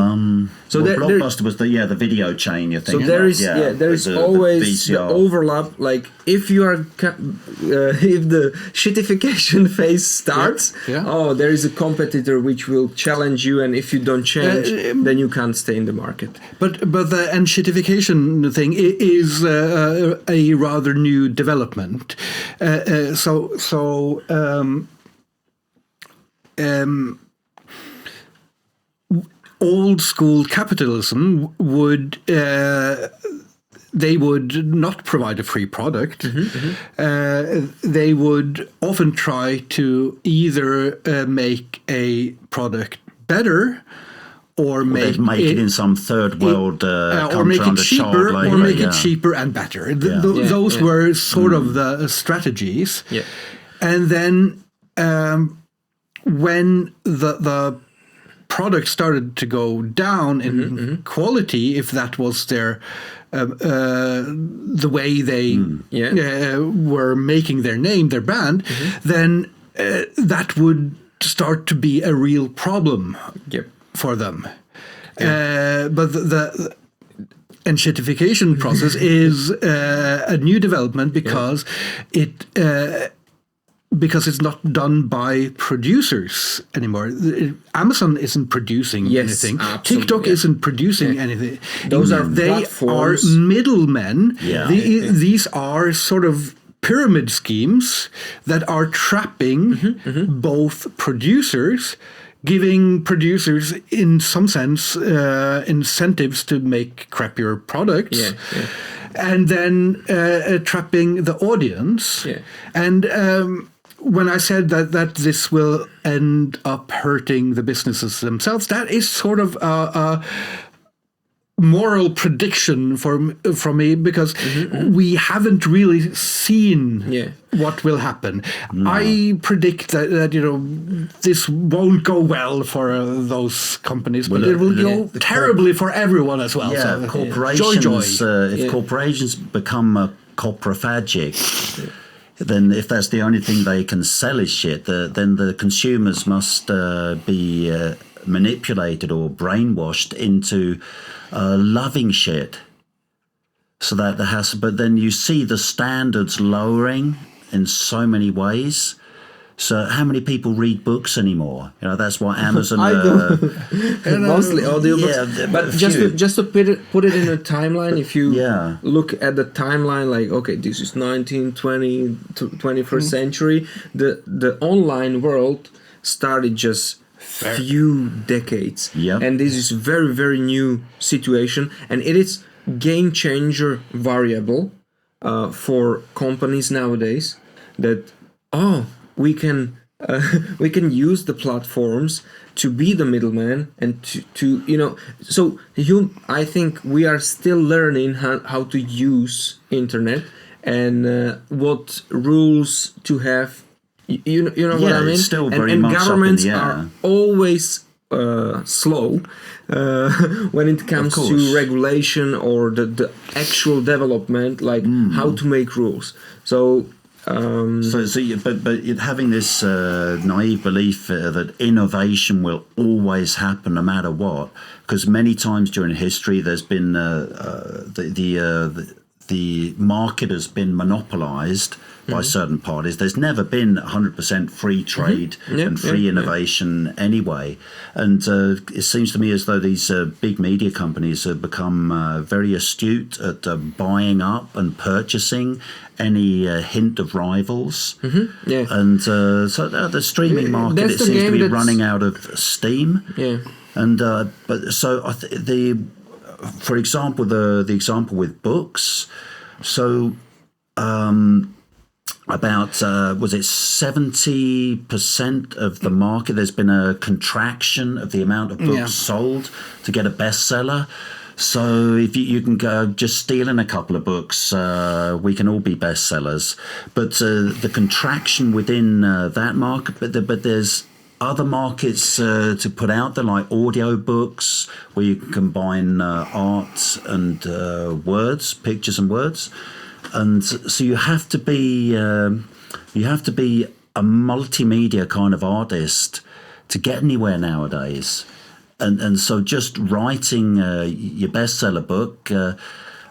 So Blockbuster was the video chain. You're thinking. So there is always the overlap. Like if you are if the shitification phase starts, there is a competitor which will challenge you, and if you don't change, then you can't stay in the market. But the shitification thing is a rather new development. Old school capitalism would they would not provide a free product. They would often try to either make a product better or make it in some third world country or make it under cheaper, child labor, or make it cheaper and better. Those were sort of the strategies. Yeah. And then when the product started to go down in quality, if that was their the way they were making their name, their brand, then that would start to be a real problem for them. But the enshittification process is a new development because it's not done by producers anymore. Amazon isn't producing anything. Absolutely. TikTok isn't producing anything. They are middlemen. Yeah. These are sort of pyramid schemes that are trapping both producers, giving producers, in some sense, incentives to make crappier products. And then trapping the audience. And when I said that this will end up hurting the businesses themselves, that is sort of a moral prediction from me, because we haven't really seen what will happen. No. I predict that this won't go well for those companies, but it will go terribly for everyone as well. Yeah, so, corporations. If corporations become coprophagic. Then if that's the only thing they can sell is shit, then the consumers must be manipulated or brainwashed into loving shit. So that there has, but then you see the standards lowering in so many ways. So how many people read books anymore? That's why Amazon. I do. Mostly audiobooks. But just to put it in a timeline, if you look at the timeline, like, okay, this is 19th, 20th, 21st century. The online world started just few decades. And this is very, very new situation. And it is game changer variable for companies nowadays that, we can use the platforms to be the middleman and to so I think we are still learning how to use internet and what rules to have. You know what I mean? It's still very and much governments up in the air. are always slow when it comes to regulation or the actual development, like how to make rules. So having this naive belief that innovation will always happen no matter what, because many times during history there's been the market has been monopolized by certain parties. There's never been 100% free trade and free innovation anyway. And it seems to me as though these big media companies have become very astute at buying up and purchasing any hint of rivals. And so the streaming market, it seems to be running out of steam. And but so for example, the example with books. So about was it 70% of the market? There's been a contraction of the amount of books sold to get a bestseller. So if you can go just steal in a couple of books, we can all be bestsellers. But the contraction within that market, but there's other markets to put out there, like audio books, where you can combine art and words, pictures and words. And so you have to be a multimedia kind of artist to get anywhere nowadays. And so just writing your bestseller book,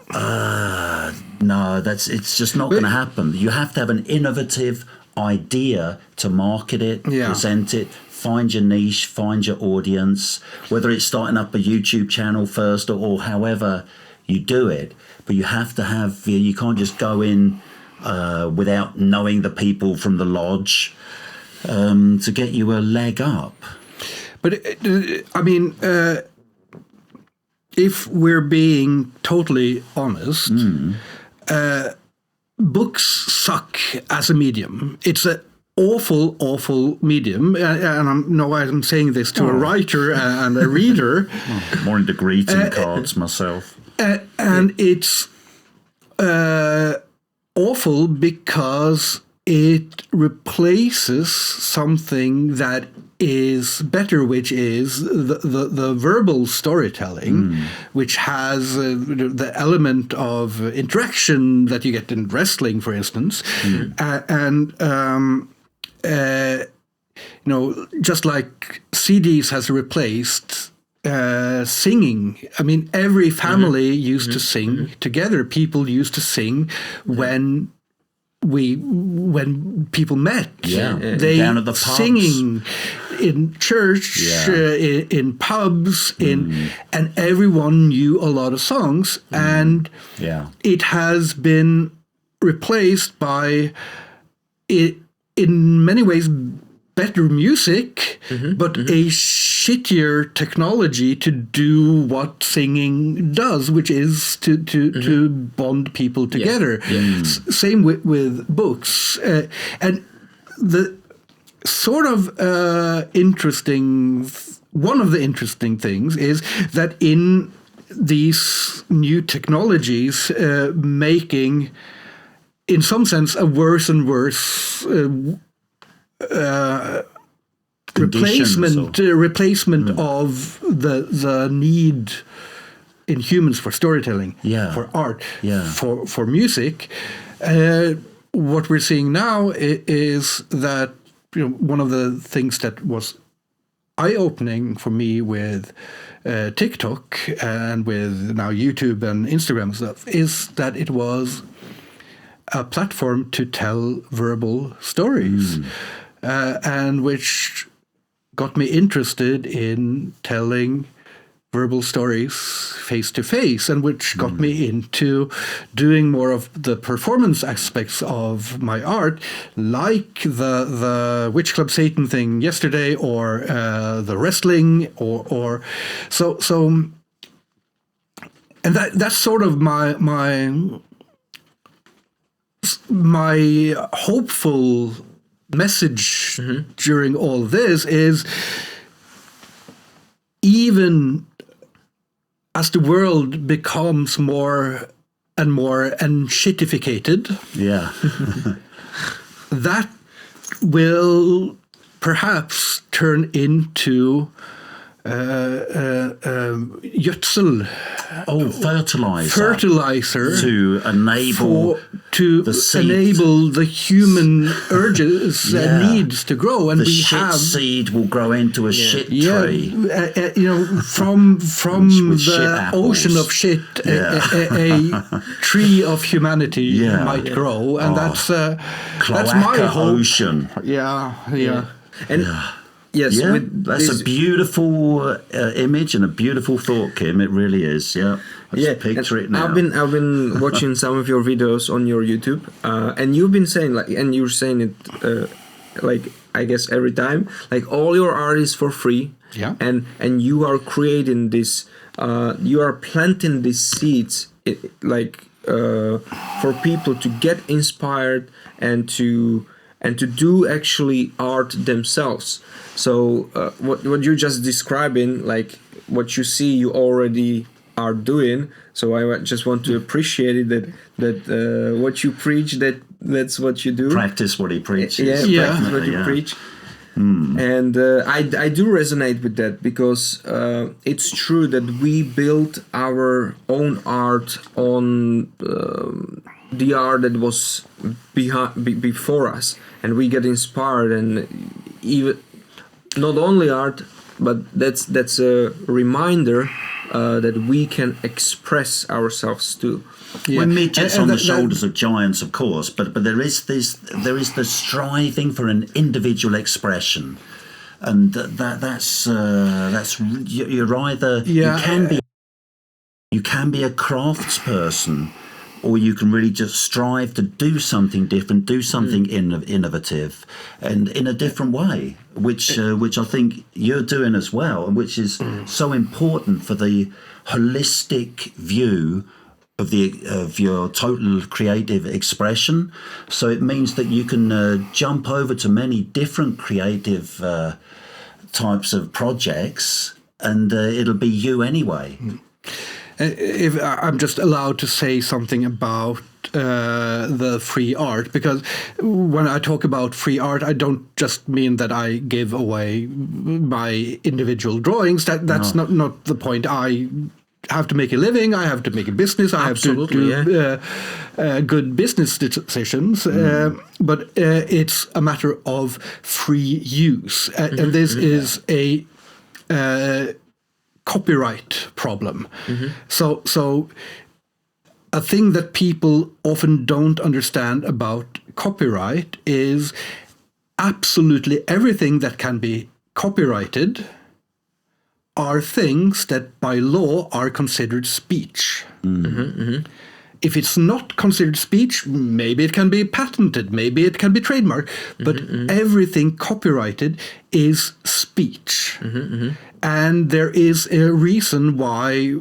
no, it's just not going to happen. You have to have an innovative idea to market it, present it, find your niche, find your audience, whether it's starting up a YouTube channel first or however you do it. But you have to have, you can't just go in without knowing the people from the lodge to get you a leg up. But, I mean, if we're being totally honest, books suck as a medium. It's an awful, awful medium. And I'm saying this to a writer and a reader. More into greeting cards myself. And it's awful because it replaces something that is better, which is the verbal storytelling, which has the element of interaction that you get in wrestling, for instance, and just like CDs has replaced singing. I mean, every family used to sing together. People used to sing when people met. They down at the pubs. Singing in church, in pubs, and everyone knew a lot of songs, and it has been replaced by in many ways better music, but a shittier technology to do what singing does, which is to bond people together. Same with books. And the sort of one of the interesting things is that in these new technologies making, in some sense, a worse and worse replacement of the need in humans for storytelling, for art, for music. What we're seeing now is that one of the things that was eye-opening for me with TikTok and with now YouTube and Instagram and stuff is that it was a platform to tell verbal stories. And which got me interested in telling verbal stories face to face, and which got me into doing more of the performance aspects of my art, like the Witch Club Satan thing yesterday, or the wrestling, or so. And that's sort of my hopeful message during all this is, even as the world becomes more and more shittificated, that will perhaps turn into gödsel, fertilizer to enable the human urges and needs to grow, and the shit seed will grow into a shit tree. From the ocean of shit, a tree of humanity might grow, and that's my hope. Ocean. And. Yes, that's a beautiful image and a beautiful thought, Kim. It really is. Let's picture it now. I've been watching some of your videos on your YouTube, and you've been saying and you're saying it I guess every time, all your art is for free. And you are creating this, you are planting these seeds, for people to get inspired and to do actually art themselves. So what you're just describing, what you see, you already are doing. So I just want to appreciate it that what you preach, that's what you do. Practice what he preaches. Practice what you preach. And I do resonate with that, because it's true that we built our own art on the art that was before us, and we get inspired, and even not only art, but that's a reminder that we can express ourselves too. We're midgets on the shoulders of giants, of course, but there is the striving for an individual expression, and that's you're either you can be a craftsperson, or you can really just strive to do something different, do something innovative, and in a different way, which I think you're doing as well, and which is so important for the holistic view of your total creative expression. So it means that you can jump over to many different creative types of projects, and it'll be you anyway. If I'm just allowed to say something about the free art, because when I talk about free art, I don't just mean that I give away my individual drawings. That's not the point. I have to make a living. I have to make a business. I have to do good business decisions. But it's a matter of free use, and this is a copyright problem. So a thing that people often don't understand about copyright is absolutely everything that can be copyrighted are things that by law are considered speech. If it's not considered speech, maybe it can be patented, maybe it can be trademarked, but everything copyrighted is speech. And there is a reason why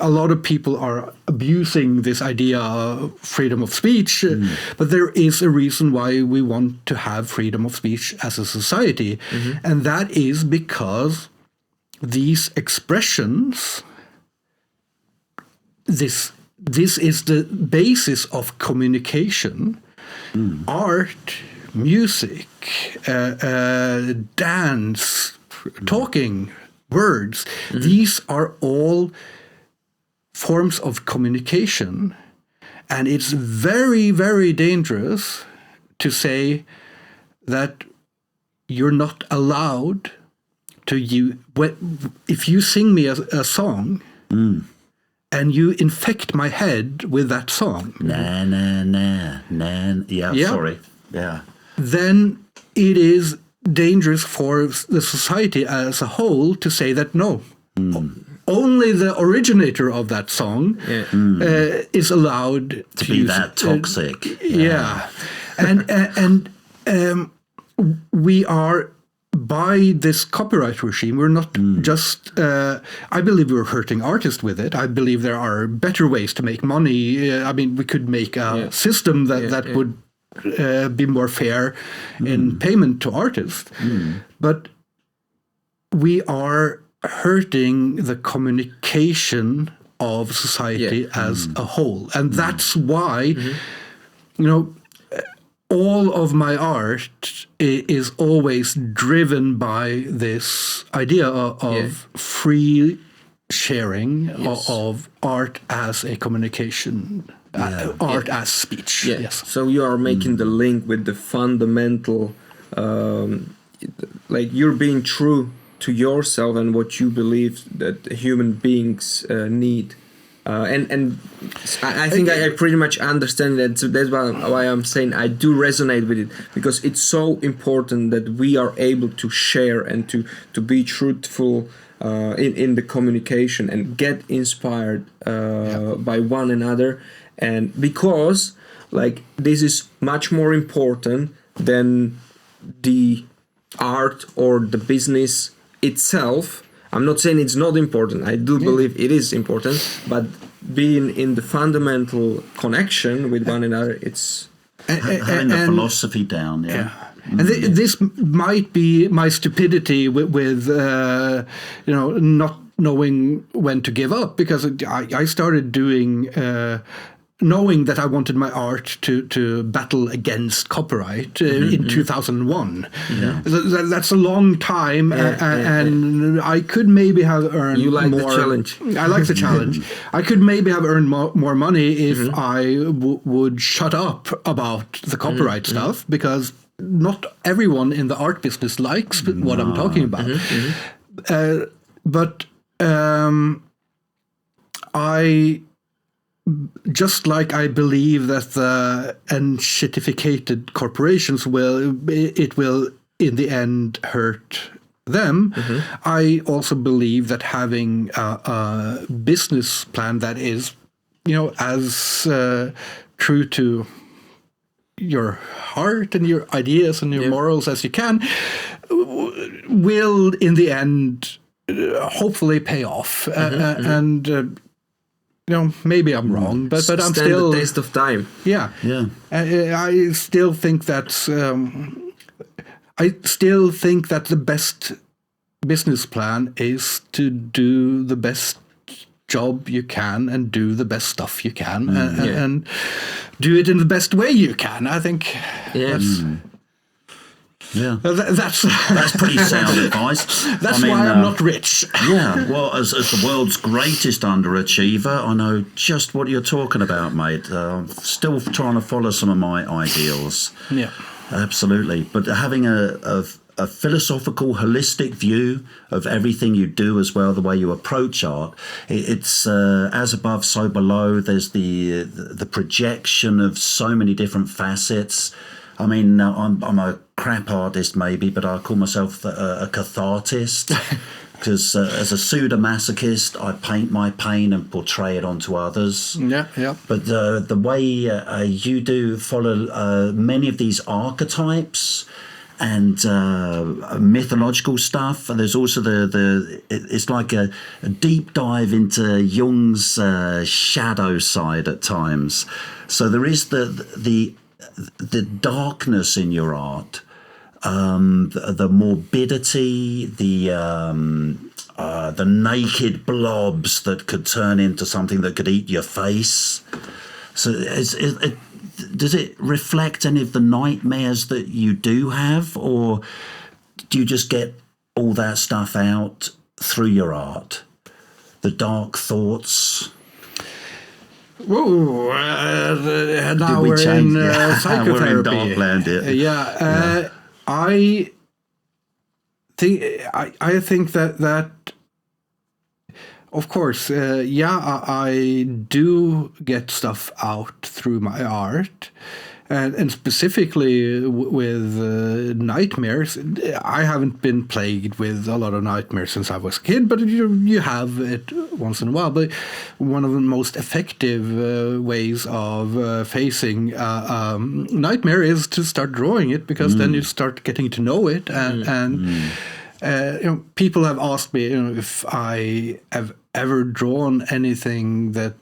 a lot of people are abusing this idea of freedom of speech, but there is a reason why we want to have freedom of speech as a society, and that is because these expressions, this is the basis of communication. Art, music, dance, talking, words, these are all forms of communication, and it's very, very dangerous to say that you're not allowed to use. If you sing me a song and you infect my head with that song, then it is dangerous for the society as a whole to say that no, only the originator of that song is allowed to be use that toxic. And we are, by this copyright regime, we're not just, I believe we're hurting artists with it. I believe there are better ways to make money. I mean, we could make a system that would be more fair in payment to artists. But we are hurting the communication of society as a whole. And that's why, all of my art is always driven by this idea of free sharing of art as a communication, art as speech. Yes. So you are making the link with the fundamental, like you're being true to yourself and what you believe that human beings need. And I think I pretty much understand that. So that's why I'm saying I do resonate with it, because it's so important that we are able to share and to be truthful in the communication and get inspired by one another. And because like this is much more important than the art or the business itself. I'm not saying it's not important. I do believe it is important, but being in the fundamental connection with one another, it's having the philosophy down. And this might be my stupidity with not knowing when to give up, because I started doing. Knowing that I wanted my art to battle against copyright in 2001. That's a long time, and I could maybe have earned You like more. the challenge. I like the challenge. I could maybe have earned more money if I would shut up about the copyright stuff, because not everyone in the art business likes what I'm talking about. But I believe that the enshittificated corporations will in the end hurt them. I also believe that having a business plan that is, as true to your heart and your ideas and your morals as you can, will in the end hopefully pay off. And maybe I'm wrong, but I'm still the test of time. Yeah. I still think that's. I still think that the best business plan is to do the best job you can and do the best stuff you can and do it in the best way you can. I think that's pretty sound advice. That's why I'm not rich. Well, as the world's greatest underachiever, I know just what you're talking about, mate. I'm still trying to follow some of my ideals. Yeah. Absolutely. But having a philosophical, holistic view of everything you do as well, the way you approach art, it's as above, so below. There's the projection of so many different facets. I mean, I'm a crap artist maybe, but I call myself a cathartist. Because as a pseudo-masochist, I paint my pain and portray it onto others. Yeah. But the way you do follow many of these archetypes and mythological stuff, and there's also it's like a deep dive into Jung's shadow side at times. So there is the darkness in your art. The morbidity, the naked blobs that could turn into something that could eat your face. So does it reflect any of the nightmares that you do have, or do you just get all that stuff out through your art? The dark thoughts? Whoa! Now we're in psychotherapy. We're in Darkland, I think that of course, I do get stuff out through my art, and specifically with nightmares. I haven't been plagued with a lot of nightmares since I was a kid, but you have it once in a while. But one of the most effective ways of facing nightmare is to start drawing it, because then you start getting to know it, and people have asked me if I have ever drawn anything that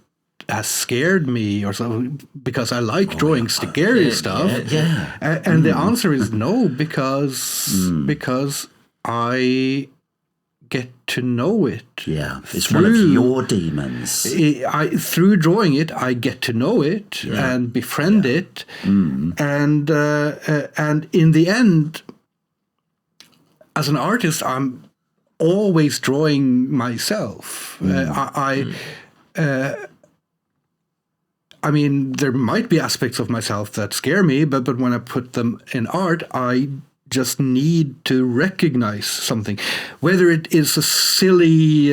has scared me or something, because I like drawing scary stuff. And the answer is no, because I get to know it. Yeah, it's one of your demons. Through drawing it, I get to know it and befriend it, and in the end, as an artist, I'm always drawing myself. I mean, there might be aspects of myself that scare me, but when I put them in art, I just need to recognize something. Whether it is a silly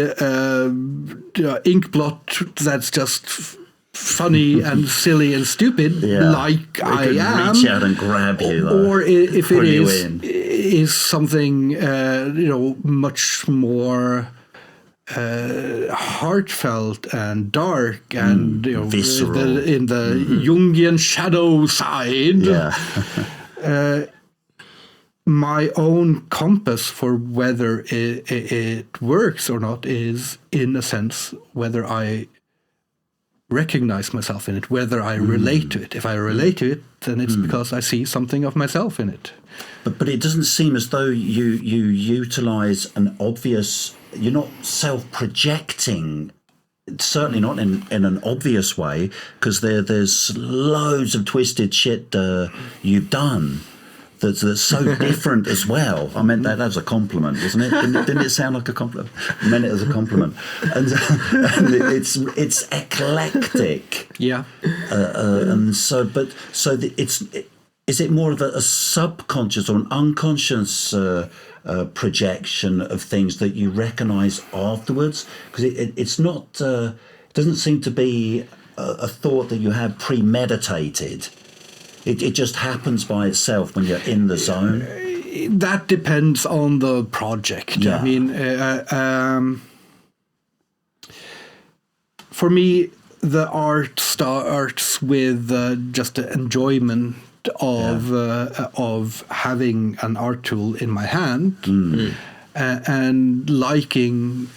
ink blot that's just funny and silly and stupid, like I am, reach out and grab you, or if it is something much more heartfelt and dark and visceral, in the Jungian shadow side. My own compass for whether it works or not is, in a sense, whether I recognize myself in it, whether I relate to it. If I relate to it, then it's because I see something of myself in it. But it doesn't seem as though you utilize an obvious. You're not self-projecting, certainly not in an obvious way, because there's loads of twisted shit you've done that's so different as well. I meant that as a compliment, wasn't it? Didn't it sound like a compliment? I meant it as a compliment. And it's eclectic. Yeah. And so, it's is it more of a subconscious or an unconscious projection of things that you recognize afterwards? Because it's not, it doesn't seem to be a thought that you have premeditated. It just happens by itself when you're in the zone. That depends on the project. Yeah. I mean, for me, the art starts with just the enjoyment of having an art tool in my hand and liking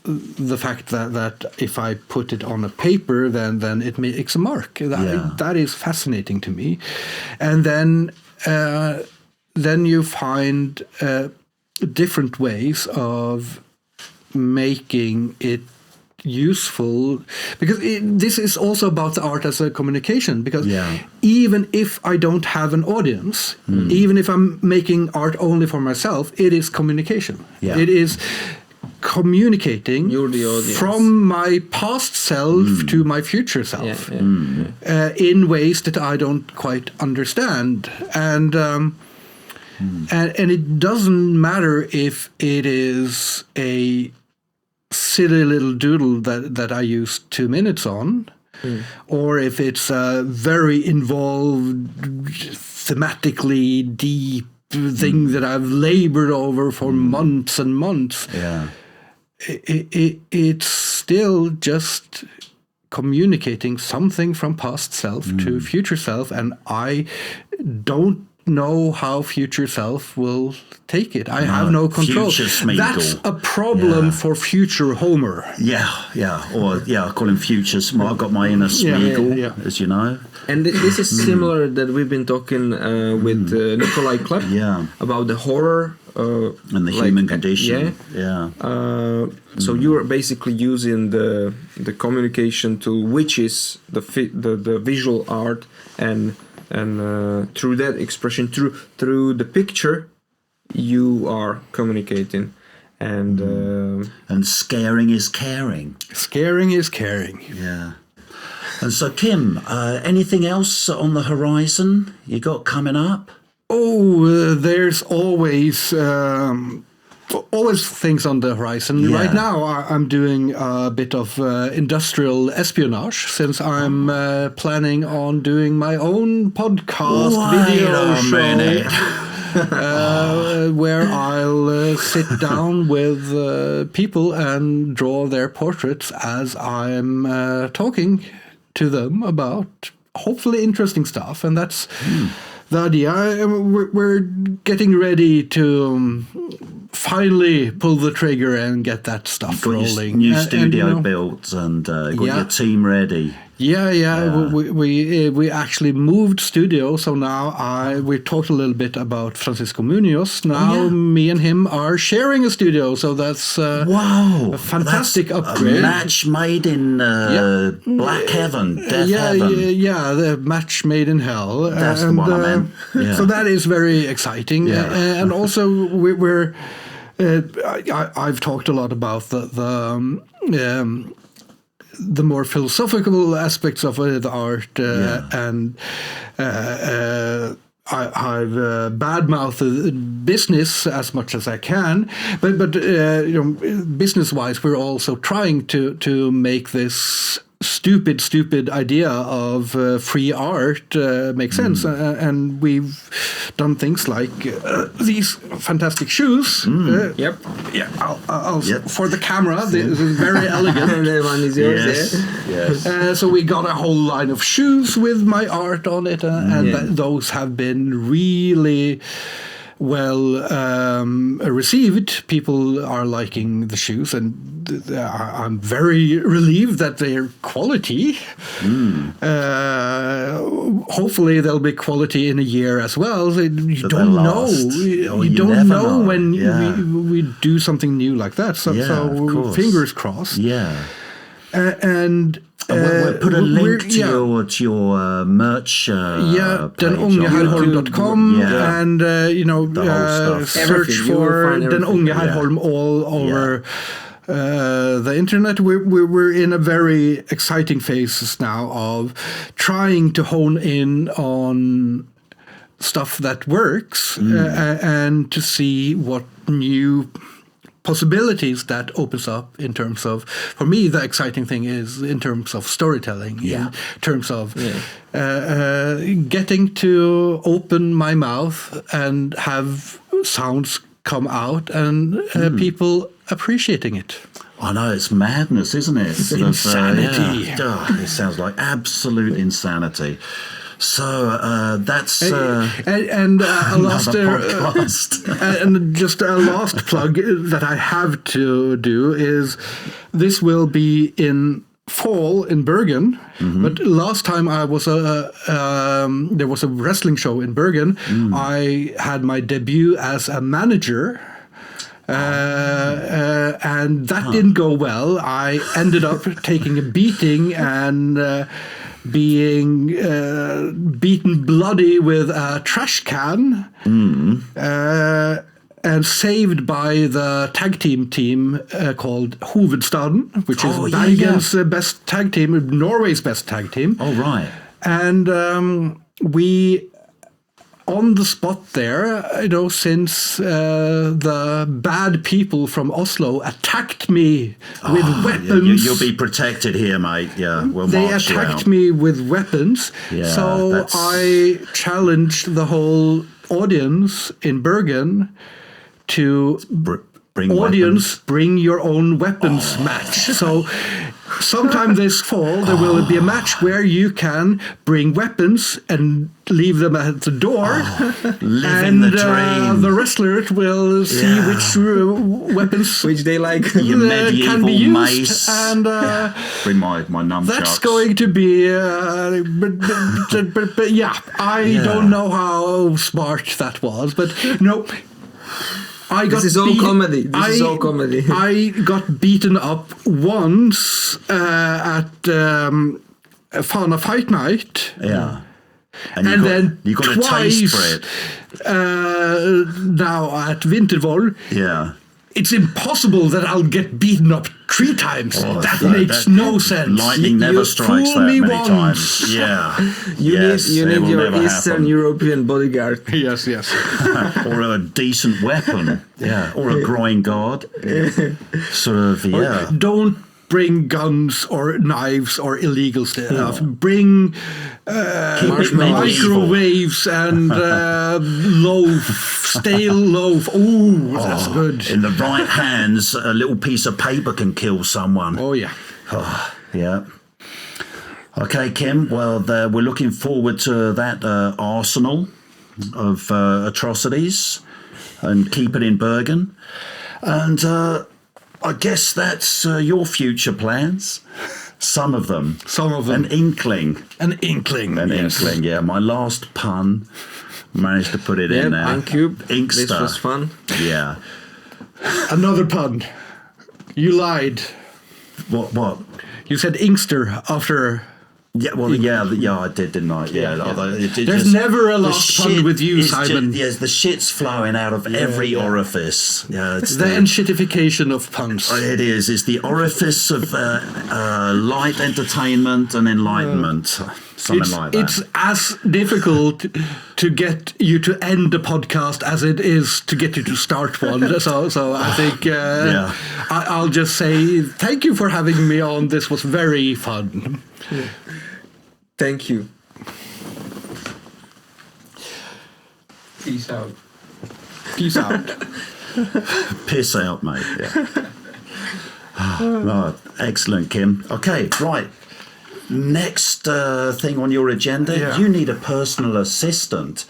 the fact that if I put it on a paper, then it makes a mark. That is fascinating to me. And then you find different ways of making it useful, because this is also about the art as a communication, because even if I don't have an audience, even if I'm making art only for myself, it is communication. It is communicating from my past self to my future self in ways that I don't quite understand. And it doesn't matter if it is a silly little doodle that I use 2 minutes on, or if it's a very involved, thematically deep thing that I've labored over for months and months. It's still just communicating something from past self to future self, and I don't know how future self will take it. I have no control. That's a problem for future Homer. I call him future. I've got my inner Smeagol, as you know. And this is similar that we've been talking with Nikolai Klepp about the horror and the human condition. So you are basically using the communication tool, which is the visual art, and through that expression, through the picture, you are communicating, and scaring is caring. Scaring is caring. Yeah. And so, Kim, anything else on the horizon you got coming up? Oh, there's always things on the horizon. Right now, I'm doing a bit of industrial espionage, since I'm planning on doing my own podcast video show. Where I'll sit down with people and draw their portraits as I'm talking to them about hopefully interesting stuff. And that's the idea. We're getting ready to finally pull the trigger and get that stuff rolling. New studio built and got your team ready. We actually moved studio, so now we talked a little bit about Francisco Munoz. Now me and him are sharing a studio, so that's a fantastic upgrade. A match made in black heaven, death heaven. The match made in hell. That's the one I meant. So that is very exciting, and also we're. I've talked a lot about the more philosophical aspects of the art, and I've badmouthed Bizniz as much as I can, but business-wise, we're also trying to make this stupid idea of free art make sense, and we've done things like these fantastic shoes. I'll for the camera, this is very elegant. The one is yours. Yes. So we got a whole line of shoes with my art on it, and those have been really well received. People are liking the shoes, and I'm very relieved that they're quality. Hopefully there'll be quality in a year as well. You don't know. You don't know when we do something new like that. So fingers crossed. And we'll put a link to your merch. denungeherholm.com, and search for Den Unge Herholm all over the internet. We're in a very exciting phase now of trying to hone in on stuff that works and to see what new possibilities that opens up in terms of, for me, the exciting thing is in terms of storytelling, in terms of getting to open my mouth and have sounds come out and people appreciating it. I know, it's madness, isn't it? It's insanity. It sounds like absolute insanity. So that's and a last and just a last plug that I have to do is this will be in fall in Bergen, but last time I was there was a wrestling show in Bergen. I had my debut as a manager. And that didn't go well. I ended up taking a beating and being beaten bloody with a trash can and saved by the tag team called Hovedstaden, which is Bergen's best tag team, Norway's best tag team. Oh, right. And we... on the spot there, since the bad people from Oslo attacked me with weapons. You'll be protected here, mate. Yeah, we'll they march you attacked out. me with weapons. Yeah, so I challenged the whole audience in Bergen to bring your own weapons match. So sometime this fall there will be a match where you can bring weapons and leave them at the door, living the dream. The wrestler will see which weapons which they like your medieval can be used, mace. and bring my nunchucks. that's going to be. But I don't know how smart that was, but no. This is all comedy. I got beaten up once at Fana Fight Night. Yeah. And then you got twice, a taste for it. Now at Vintervoll. Yeah. It's impossible that I'll get beaten up 3 times. That makes no sense. Lightning never strikes that many once. times. Yeah. You need your Eastern European bodyguard. Yes. Or a decent weapon. Yeah. Or a groin guard. Sort of, yeah. Don't bring guns or knives or illegal stuff. Bring microwaves and stale loaf. Ooh, that's good. In the right hands, a little piece of paper can kill someone. Oh, yeah. Yeah. Okay, Kim. Well, we're looking forward to that arsenal of atrocities and keep it in Bergen. And I guess that's your future plans. Some of them. An inkling. An inkling, yeah. My last pun. Managed to put it in there. Uncube. Inkster. This was fun. Yeah. Another pun. You lied. What? You said Inkster after... Yeah, well, yeah, I did, didn't I? Yeah. There's never a last pun with you, Simon. Yes, the shit's flowing out of every orifice. Yeah, it's the enshittification of puns. It is. It's the orifice of light entertainment and enlightenment. Something like that. It's as difficult to get you to end the podcast as it is to get you to start one. So I think I'll just say thank you for having me on. This was very fun. Yeah. Thank you. Peace out. Peace out. Piss out, mate. Yeah. Oh, excellent, Kim. Okay, right. Next thing on your agenda, you need a personal assistant.